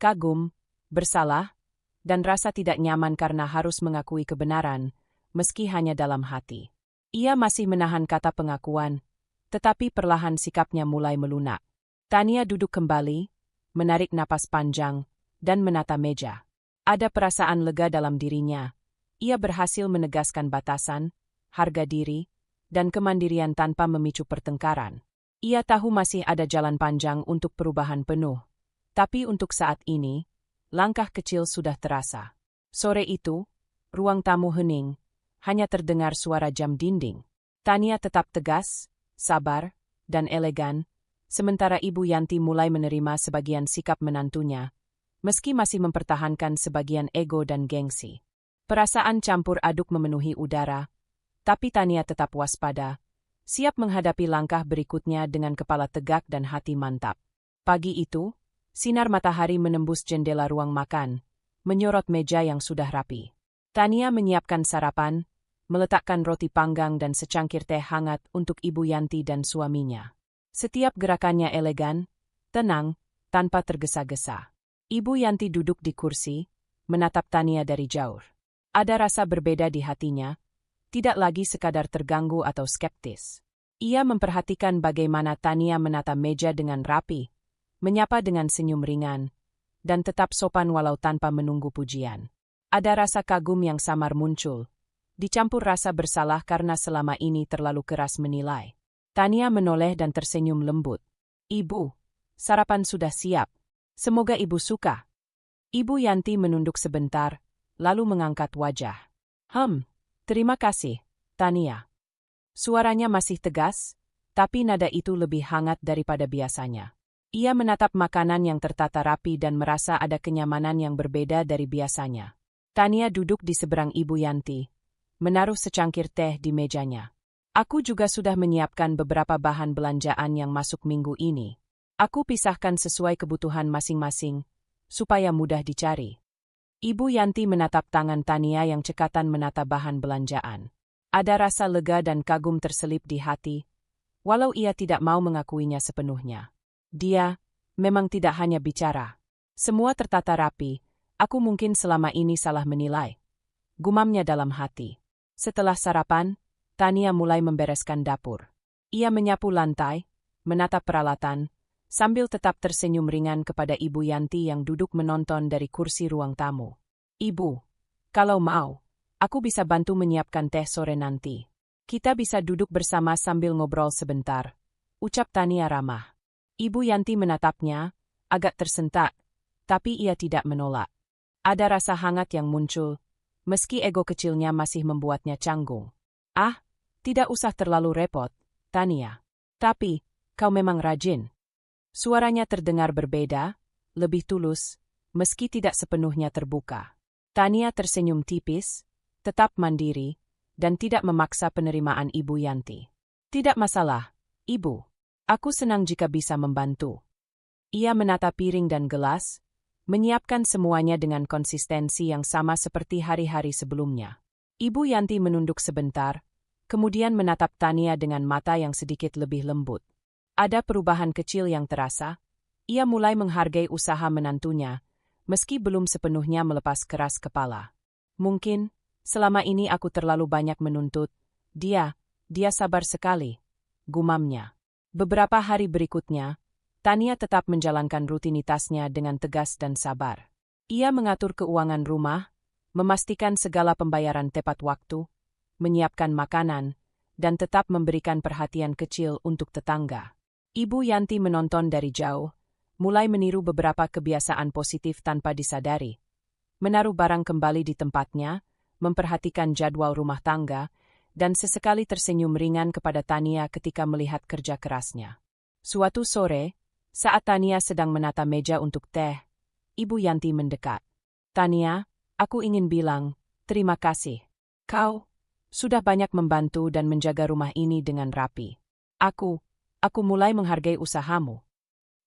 A: Kagum, bersalah, dan rasa tidak nyaman karena harus mengakui kebenaran, meski hanya dalam hati. Ia masih menahan kata pengakuan, tetapi perlahan sikapnya mulai melunak. Tania duduk kembali, menarik napas panjang, dan menata meja. Ada perasaan lega dalam dirinya. Ia berhasil menegaskan batasan, harga diri, dan kemandirian tanpa memicu pertengkaran. Ia tahu masih ada jalan panjang untuk perubahan penuh. Tapi untuk saat ini, langkah kecil sudah terasa. Sore itu, ruang tamu hening, hanya terdengar suara jam dinding. Tania tetap tegas, sabar, dan elegan, sementara Ibu Yanti mulai menerima sebagian sikap menantunya, meski masih mempertahankan sebagian ego dan gengsi. Perasaan campur aduk memenuhi udara, tapi Tania tetap waspada, siap menghadapi langkah berikutnya dengan kepala tegak dan hati mantap. Pagi itu, sinar matahari menembus jendela ruang makan, menyorot meja yang sudah rapi. Tania menyiapkan sarapan, meletakkan roti panggang dan secangkir teh hangat untuk Ibu Yanti dan suaminya. Setiap gerakannya elegan, tenang, tanpa tergesa-gesa. Ibu Yanti duduk di kursi, menatap Tania dari jauh. Ada rasa berbeda di hatinya, tidak lagi sekadar terganggu atau skeptis. Ia memperhatikan bagaimana Tania menata meja dengan rapi, menyapa dengan senyum ringan, dan tetap sopan walau tanpa menunggu pujian. Ada rasa kagum yang samar muncul, dicampur rasa bersalah karena selama ini terlalu keras menilai. Tania menoleh dan tersenyum lembut. "Ibu, sarapan sudah siap. Semoga ibu suka." Ibu Yanti menunduk sebentar, lalu mengangkat wajah. Terima kasih, Tania." Suaranya masih tegas, tapi nada itu lebih hangat daripada biasanya. Ia menatap makanan yang tertata rapi dan merasa ada kenyamanan yang berbeda dari biasanya. Tania duduk di seberang Ibu Yanti, menaruh secangkir teh di mejanya. "Aku juga sudah menyiapkan beberapa bahan belanjaan yang masuk minggu ini. Aku pisahkan sesuai kebutuhan masing-masing, supaya mudah dicari." Ibu Yanti menatap tangan Tania yang cekatan menata bahan belanjaan. Ada rasa lega dan kagum terselip di hati, walau ia tidak mau mengakuinya sepenuhnya. Dia memang tidak hanya bicara. Semua tertata rapi, aku mungkin selama ini salah menilai. Gumamnya dalam hati. Setelah sarapan, Tania mulai membereskan dapur. Ia menyapu lantai, menatap peralatan, sambil tetap tersenyum ringan kepada Ibu Yanti yang duduk menonton dari kursi ruang tamu. "Ibu, kalau mau, aku bisa bantu menyiapkan teh sore nanti. Kita bisa duduk bersama sambil ngobrol sebentar," ucap Tania ramah. Ibu Yanti menatapnya, agak tersentak, tapi ia tidak menolak. Ada rasa hangat yang muncul, meski ego kecilnya masih membuatnya canggung. Tidak usah terlalu repot, Tania. Tapi, kau memang rajin." Suaranya terdengar berbeda, lebih tulus, meski tidak sepenuhnya terbuka. Tania tersenyum tipis, tetap mandiri, dan tidak memaksa penerimaan Ibu Yanti. "Tidak masalah, Ibu. Aku senang jika bisa membantu." Ia menata piring dan gelas, menyiapkan semuanya dengan konsistensi yang sama seperti hari-hari sebelumnya. Ibu Yanti menunduk sebentar, kemudian menatap Tania dengan mata yang sedikit lebih lembut. Ada perubahan kecil yang terasa. Ia mulai menghargai usaha menantunya, meski belum sepenuhnya melepas keras kepala. "Mungkin, selama ini aku terlalu banyak menuntut. Dia sabar sekali," gumamnya. Beberapa hari berikutnya, Tania tetap menjalankan rutinitasnya dengan tegas dan sabar. Ia mengatur keuangan rumah, memastikan segala pembayaran tepat waktu, menyiapkan makanan, dan tetap memberikan perhatian kecil untuk tetangga. Ibu Yanti menonton dari jauh, mulai meniru beberapa kebiasaan positif tanpa disadari. Menaruh barang kembali di tempatnya, memperhatikan jadwal rumah tangga, dan sesekali tersenyum ringan kepada Tania ketika melihat kerja kerasnya. Suatu sore, saat Tania sedang menata meja untuk teh, Ibu Yanti mendekat. "Tania, aku ingin bilang, terima kasih. Kau sudah banyak membantu dan menjaga rumah ini dengan rapi. Aku mulai menghargai usahamu."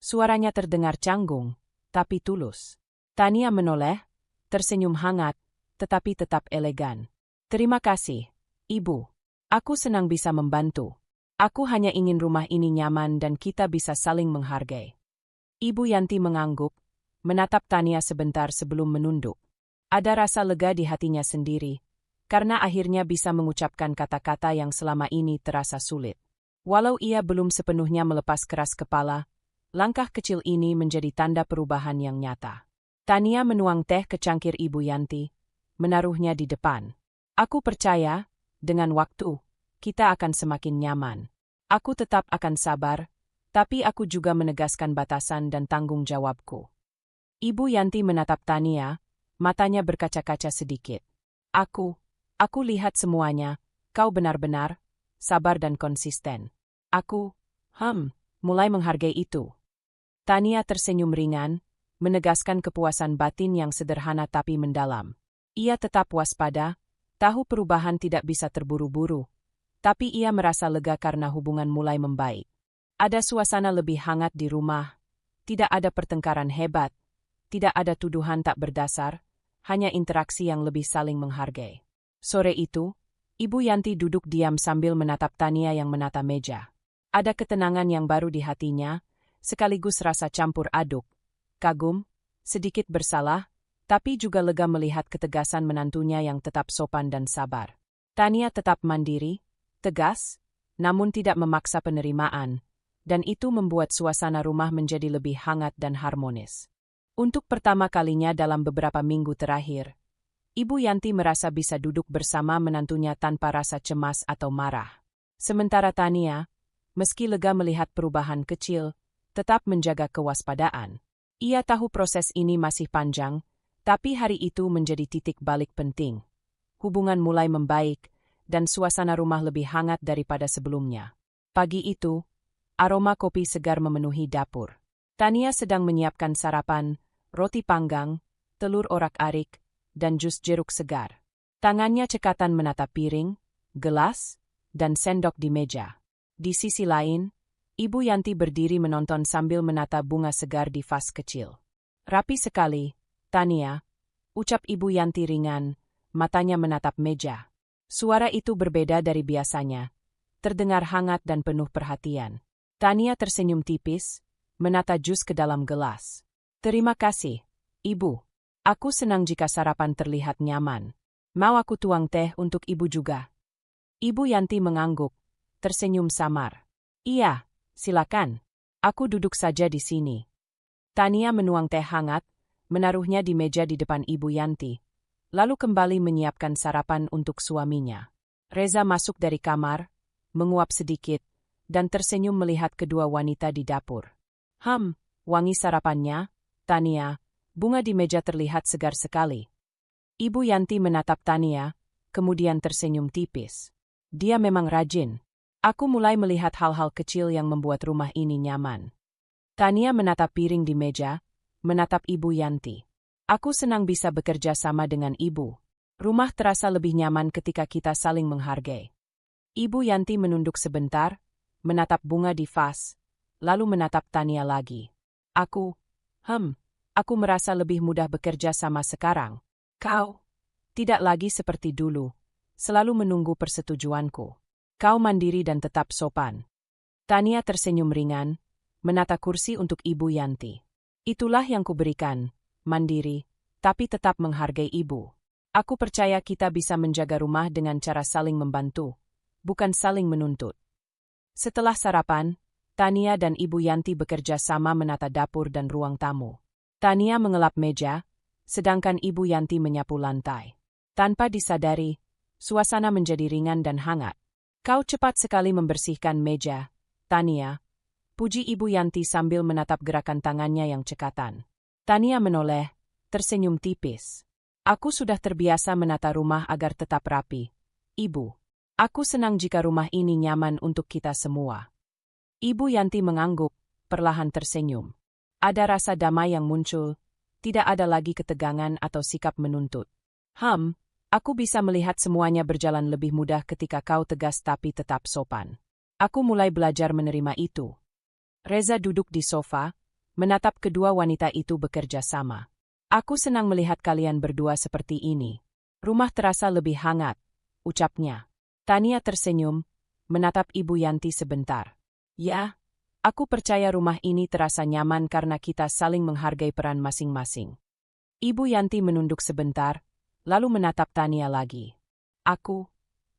A: Suaranya terdengar canggung, tapi tulus. Tania menoleh, tersenyum hangat, tetapi tetap elegan. "Terima kasih, Ibu. Aku senang bisa membantu. Aku hanya ingin rumah ini nyaman dan kita bisa saling menghargai." Ibu Yanti mengangguk, menatap Tania sebentar sebelum menunduk. Ada rasa lega di hatinya sendiri, karena akhirnya bisa mengucapkan kata-kata yang selama ini terasa sulit. Walau ia belum sepenuhnya melepas keras kepala, langkah kecil ini menjadi tanda perubahan yang nyata. Tania menuang teh ke cangkir Ibu Yanti, menaruhnya di depan. "Aku percaya, dengan waktu, kita akan semakin nyaman. Aku tetap akan sabar, tapi aku juga menegaskan batasan dan tanggung jawabku." Ibu Yanti menatap Tania, matanya berkaca-kaca sedikit. Aku lihat semuanya, kau benar-benar sabar dan konsisten. Aku mulai menghargai itu." Tania tersenyum ringan, menegaskan kepuasan batin yang sederhana tapi mendalam. Ia tetap waspada, tahu perubahan tidak bisa terburu-buru, tapi ia merasa lega karena hubungan mulai membaik. Ada suasana lebih hangat di rumah, tidak ada pertengkaran hebat, tidak ada tuduhan tak berdasar, hanya interaksi yang lebih saling menghargai. Sore itu, Ibu Yanti duduk diam sambil menatap Tania yang menata meja. Ada ketenangan yang baru di hatinya, sekaligus rasa campur aduk, kagum, sedikit bersalah, tapi juga lega melihat ketegasan menantunya yang tetap sopan dan sabar. Tania tetap mandiri, tegas, namun tidak memaksa penerimaan, dan itu membuat suasana rumah menjadi lebih hangat dan harmonis. Untuk pertama kalinya dalam beberapa minggu terakhir, Ibu Yanti merasa bisa duduk bersama menantunya tanpa rasa cemas atau marah. Sementara Tania, meski lega melihat perubahan kecil, tetap menjaga kewaspadaan. Ia tahu proses ini masih panjang, tapi hari itu menjadi titik balik penting. Hubungan mulai membaik, dan suasana rumah lebih hangat daripada sebelumnya. Pagi itu, aroma kopi segar memenuhi dapur. Tania sedang menyiapkan sarapan, roti panggang, telur orak-arik, dan jus jeruk segar. Tangannya cekatan menata piring, gelas, dan sendok di meja. Di sisi lain, Ibu Yanti berdiri menonton sambil menata bunga segar di vas kecil. Rapi sekali, Tania, ucap Ibu Yanti ringan, matanya menatap meja. Suara itu berbeda dari biasanya, terdengar hangat dan penuh perhatian. Tania tersenyum tipis, menata jus ke dalam gelas. Terima kasih, Ibu. Aku senang jika sarapan terlihat nyaman. Mau aku tuang teh untuk Ibu juga? Ibu Yanti mengangguk, tersenyum samar. Iya, silakan. Aku duduk saja di sini. Tania menuang teh hangat, menaruhnya di meja di depan Ibu Yanti, lalu kembali menyiapkan sarapan untuk suaminya. Reza masuk dari kamar, menguap sedikit, dan tersenyum melihat kedua wanita di dapur. Wangi sarapannya, Tania. Bunga di meja terlihat segar sekali. Ibu Yanti menatap Tania, kemudian tersenyum tipis. Dia memang rajin. Aku mulai melihat hal-hal kecil yang membuat rumah ini nyaman. Tania menatap piring di meja, menatap Ibu Yanti. Aku senang bisa bekerja sama dengan Ibu. Rumah terasa lebih nyaman ketika kita saling menghargai. Ibu Yanti menunduk sebentar, menatap bunga di vas, lalu menatap Tania lagi. Aku merasa lebih mudah bekerja sama sekarang. Kau tidak lagi seperti dulu, selalu menunggu persetujuanku. Kau mandiri dan tetap sopan. Tania tersenyum ringan, menata kursi untuk Ibu Yanti. Itulah yang kuberikan, mandiri, tapi tetap menghargai Ibu. Aku percaya kita bisa menjaga rumah dengan cara saling membantu, bukan saling menuntut. Setelah sarapan, Tania dan Ibu Yanti bekerja sama menata dapur dan ruang tamu. Tania mengelap meja, sedangkan Ibu Yanti menyapu lantai. Tanpa disadari, suasana menjadi ringan dan hangat. Kau cepat sekali membersihkan meja, Tania, puji Ibu Yanti sambil menatap gerakan tangannya yang cekatan. Tania menoleh, tersenyum tipis. Aku sudah terbiasa menata rumah agar tetap rapi. Ibu, aku senang jika rumah ini nyaman untuk kita semua. Ibu Yanti mengangguk, perlahan tersenyum. Ada rasa damai yang muncul, tidak ada lagi ketegangan atau sikap menuntut. Aku bisa melihat semuanya berjalan lebih mudah ketika kau tegas tapi tetap sopan. Aku mulai belajar menerima itu. Reza duduk di sofa, menatap kedua wanita itu bekerja sama. Aku senang melihat kalian berdua seperti ini. Rumah terasa lebih hangat, ucapnya. Tania tersenyum, menatap Ibu Yanti sebentar. Ya, aku percaya rumah ini terasa nyaman karena kita saling menghargai peran masing-masing. Ibu Yanti menunduk sebentar, lalu menatap Tania lagi. Aku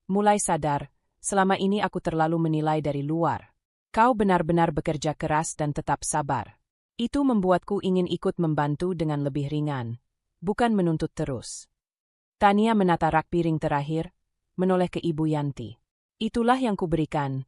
A: mulai sadar, selama ini aku terlalu menilai dari luar. Kau benar-benar bekerja keras dan tetap sabar. Itu membuatku ingin ikut membantu dengan lebih ringan, bukan menuntut terus. Tania menata rak piring terakhir, menoleh ke Ibu Yanti. Itulah yang kuberikan,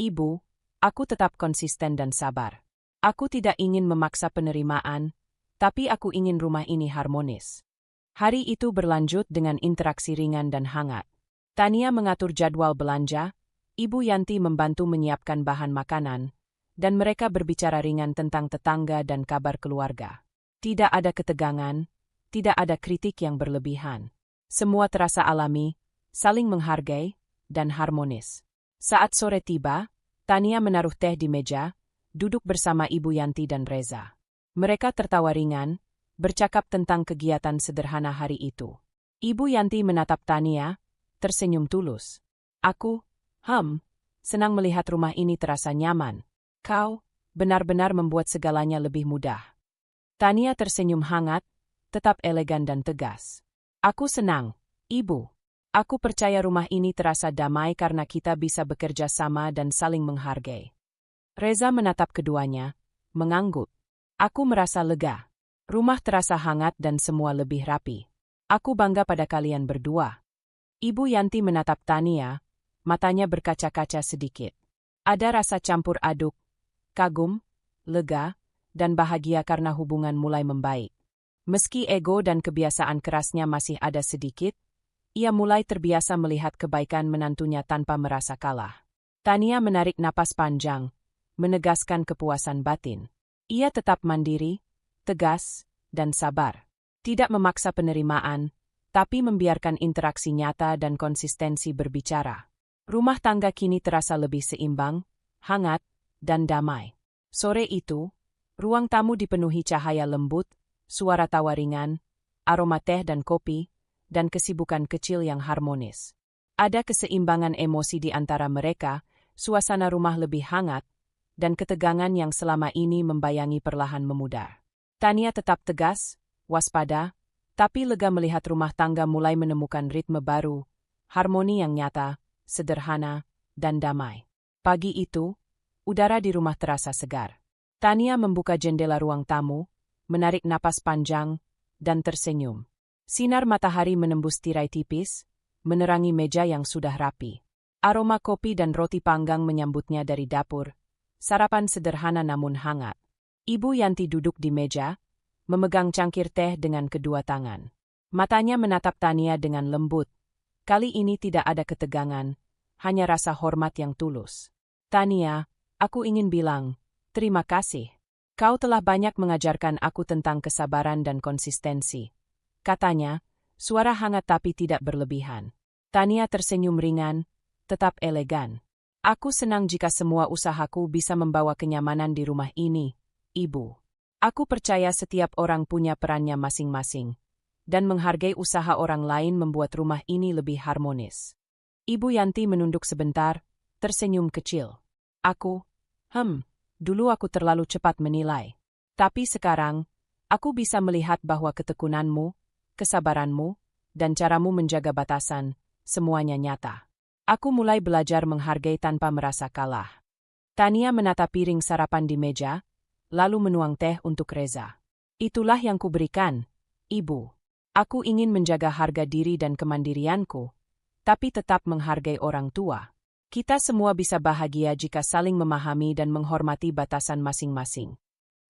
A: Ibu. Aku tetap konsisten dan sabar. Aku tidak ingin memaksa penerimaan, tapi aku ingin rumah ini harmonis. Hari itu berlanjut dengan interaksi ringan dan hangat. Tania mengatur jadwal belanja, Ibu Yanti membantu menyiapkan bahan makanan, dan mereka berbicara ringan tentang tetangga dan kabar keluarga. Tidak ada ketegangan, tidak ada kritik yang berlebihan. Semua terasa alami, saling menghargai, dan harmonis. Saat sore tiba, Tania menaruh teh di meja, duduk bersama Ibu Yanti dan Reza. Mereka tertawa ringan, bercakap tentang kegiatan sederhana hari itu. Ibu Yanti menatap Tania, tersenyum tulus. Aku, senang melihat rumah ini terasa nyaman. Kau benar-benar membuat segalanya lebih mudah. Tania tersenyum hangat, tetap elegan dan tegas. Aku senang, Ibu. Aku percaya rumah ini terasa damai karena kita bisa bekerja sama dan saling menghargai. Reza menatap keduanya, mengangguk. Aku merasa lega. Rumah terasa hangat dan semua lebih rapi. Aku bangga pada kalian berdua. Ibu Yanti menatap Tania, matanya berkaca-kaca sedikit. Ada rasa campur aduk, kagum, lega, dan bahagia karena hubungan mulai membaik. Meski ego dan kebiasaan kerasnya masih ada sedikit, ia mulai terbiasa melihat kebaikan menantunya tanpa merasa kalah. Tania menarik napas panjang, menegaskan kepuasan batin. Ia tetap mandiri, tegas, dan sabar. Tidak memaksa penerimaan, tapi membiarkan interaksi nyata dan konsistensi berbicara. Rumah tangga kini terasa lebih seimbang, hangat, dan damai. Sore itu, ruang tamu dipenuhi cahaya lembut, suara tawa ringan, aroma teh dan kopi, dan kesibukan kecil yang harmonis. Ada keseimbangan emosi di antara mereka, suasana rumah lebih hangat, dan ketegangan yang selama ini membayangi perlahan memudar. Tania tetap tegas, waspada, tapi lega melihat rumah tangga mulai menemukan ritme baru, harmoni yang nyata, sederhana, dan damai. Pagi itu, udara di rumah terasa segar. Tania membuka jendela ruang tamu, menarik napas panjang, dan tersenyum. Sinar matahari menembus tirai tipis, menerangi meja yang sudah rapi. Aroma kopi dan roti panggang menyambutnya dari dapur, sarapan sederhana namun hangat. Ibu Yanti duduk di meja, memegang cangkir teh dengan kedua tangan. Matanya menatap Tania dengan lembut. Kali ini tidak ada ketegangan, hanya rasa hormat yang tulus. Tania, aku ingin bilang, terima kasih. Kau telah banyak mengajarkan aku tentang kesabaran dan konsistensi. Katanya, suara hangat tapi tidak berlebihan. Tania tersenyum ringan, tetap elegan. Aku senang jika semua usahaku bisa membawa kenyamanan di rumah ini, Ibu. Aku percaya setiap orang punya perannya masing-masing, dan menghargai usaha orang lain membuat rumah ini lebih harmonis. Ibu Yanti menunduk sebentar, tersenyum kecil. Dulu aku terlalu cepat menilai. Tapi sekarang, aku bisa melihat bahwa ketekunanmu, kesabaranmu, dan caramu menjaga batasan, semuanya nyata. Aku mulai belajar menghargai tanpa merasa kalah. Tania menatap piring sarapan di meja, lalu menuang teh untuk Reza. Itulah yang kuberikan, Ibu. Aku ingin menjaga harga diri dan kemandirianku, tapi tetap menghargai orang tua. Kita semua bisa bahagia jika saling memahami dan menghormati batasan masing-masing.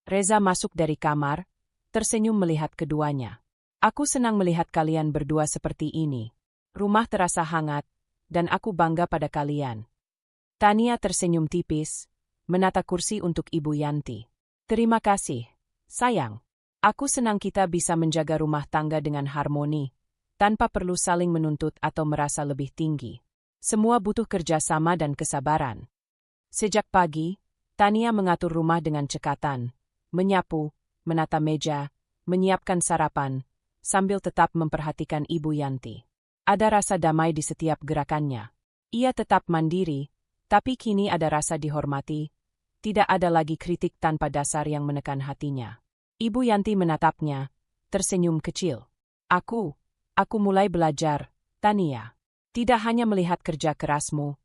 A: Reza masuk dari kamar, tersenyum melihat keduanya. Aku senang melihat kalian berdua seperti ini. Rumah terasa hangat, dan aku bangga pada kalian. Tania tersenyum tipis, menata kursi untuk Ibu Yanti. Terima kasih, sayang. Aku senang kita bisa menjaga rumah tangga dengan harmoni, tanpa perlu saling menuntut atau merasa lebih tinggi. Semua butuh kerjasama dan kesabaran. Sejak pagi, Tania mengatur rumah dengan cekatan, menyapu, menata meja, menyiapkan sarapan, sambil tetap memperhatikan Ibu Yanti. Ada rasa damai di setiap gerakannya. Ia tetap mandiri, tapi kini ada rasa dihormati. Tidak ada lagi kritik tanpa dasar yang menekan hatinya. Ibu Yanti menatapnya, tersenyum kecil. Aku mulai belajar, Tania. Tidak hanya melihat kerja kerasmu,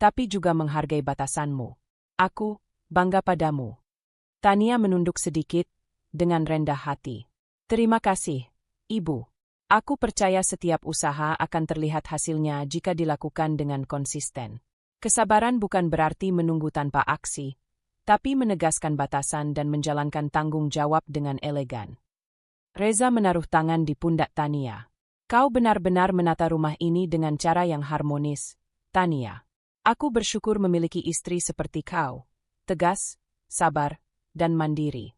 A: tapi juga menghargai batasanmu. Aku bangga padamu. Tania menunduk sedikit, dengan rendah hati. Terima kasih, Ibu. Aku percaya setiap usaha akan terlihat hasilnya jika dilakukan dengan konsisten. Kesabaran bukan berarti menunggu tanpa aksi, tapi menegaskan batasan dan menjalankan tanggung jawab dengan elegan. Reza menaruh tangan di pundak Tania. Kau benar-benar menata rumah ini dengan cara yang harmonis, Tania. Aku bersyukur memiliki istri seperti kau, tegas, sabar, dan mandiri.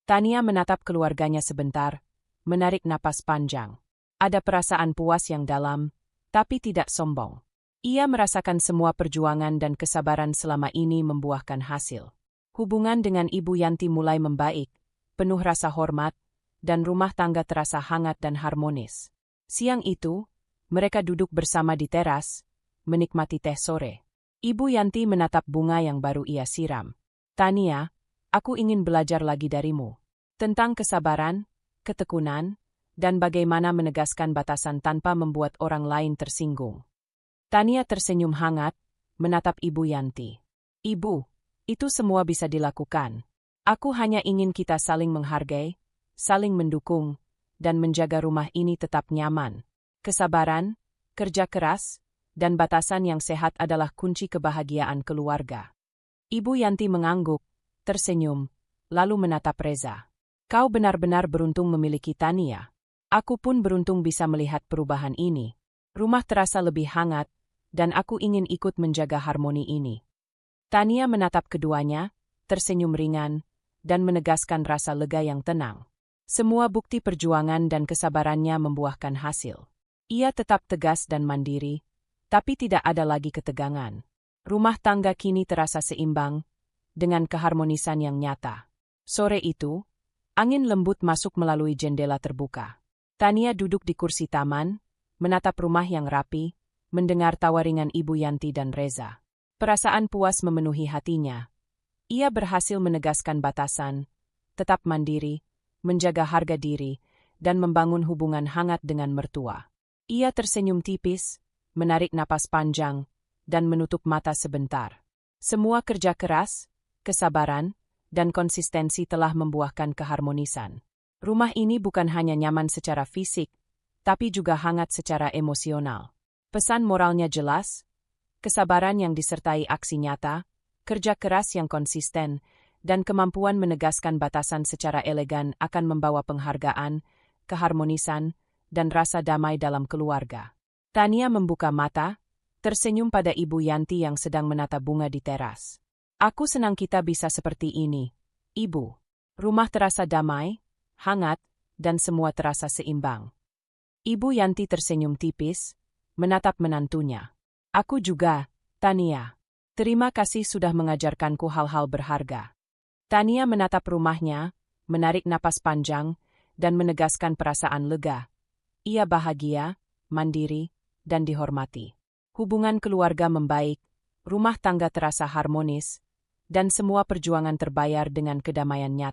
A: Tania menatap keluarganya sebentar, menarik napas panjang. Ada perasaan puas yang dalam, tapi tidak sombong. Ia merasakan semua perjuangan dan kesabaran selama ini membuahkan hasil. Hubungan dengan Ibu Yanti mulai membaik, penuh rasa hormat, dan rumah tangga terasa hangat dan harmonis. Siang itu, mereka duduk bersama di teras, menikmati teh sore. Ibu Yanti menatap bunga yang baru ia siram. Tania, aku ingin belajar lagi darimu. Tentang kesabaran, ketekunan, dan bagaimana menegaskan batasan tanpa membuat orang lain tersinggung. Tania tersenyum hangat, menatap Ibu Yanti. Ibu, Itu semua bisa dilakukan. Aku hanya ingin kita saling menghargai, saling mendukung, dan menjaga rumah ini tetap nyaman. Kesabaran, kerja keras, dan batasan yang sehat adalah kunci kebahagiaan keluarga. Ibu Yanti mengangguk, tersenyum, lalu menatap Reza. Kau benar-benar beruntung memiliki Tania. Aku pun beruntung bisa melihat perubahan ini. Rumah terasa lebih hangat, dan aku ingin ikut menjaga harmoni ini. Tania menatap keduanya, tersenyum ringan, dan menegaskan rasa lega yang tenang. Semua bukti perjuangan dan kesabarannya membuahkan hasil. Ia tetap tegas dan mandiri, tapi tidak ada lagi ketegangan. Rumah tangga kini terasa seimbang, dengan keharmonisan yang nyata. Sore itu, angin lembut masuk melalui jendela terbuka. Tania duduk di kursi taman, menatap rumah yang rapi, mendengar tawa ringan Ibu Yanti dan Reza. Perasaan puas memenuhi hatinya. Ia berhasil menegaskan batasan, tetap mandiri, menjaga harga diri, dan membangun hubungan hangat dengan mertua. Ia tersenyum tipis, menarik napas panjang, dan menutup mata sebentar. Semua kerja keras, kesabaran, dan konsistensi telah membuahkan keharmonisan. Rumah ini bukan hanya nyaman secara fisik, tapi juga hangat secara emosional. Pesan moralnya jelas, kesabaran yang disertai aksi nyata, kerja keras yang konsisten, dan kemampuan menegaskan batasan secara elegan akan membawa penghargaan, keharmonisan, dan rasa damai dalam keluarga. Tania membuka mata, tersenyum pada Ibu Yanti yang sedang menata bunga di teras. Aku senang kita bisa seperti ini, Ibu. Rumah terasa damai, hangat, dan semua terasa seimbang. Ibu Yanti tersenyum tipis, menatap menantunya. Aku juga, Tania. Terima kasih sudah mengajarkanku hal-hal berharga. Tania menatap rumahnya, menarik napas panjang, dan menegaskan perasaan lega. Ia bahagia, mandiri, dan dihormati. Hubungan keluarga membaik, rumah tangga terasa harmonis, dan semua perjuangan terbayar dengan kedamaian nyata.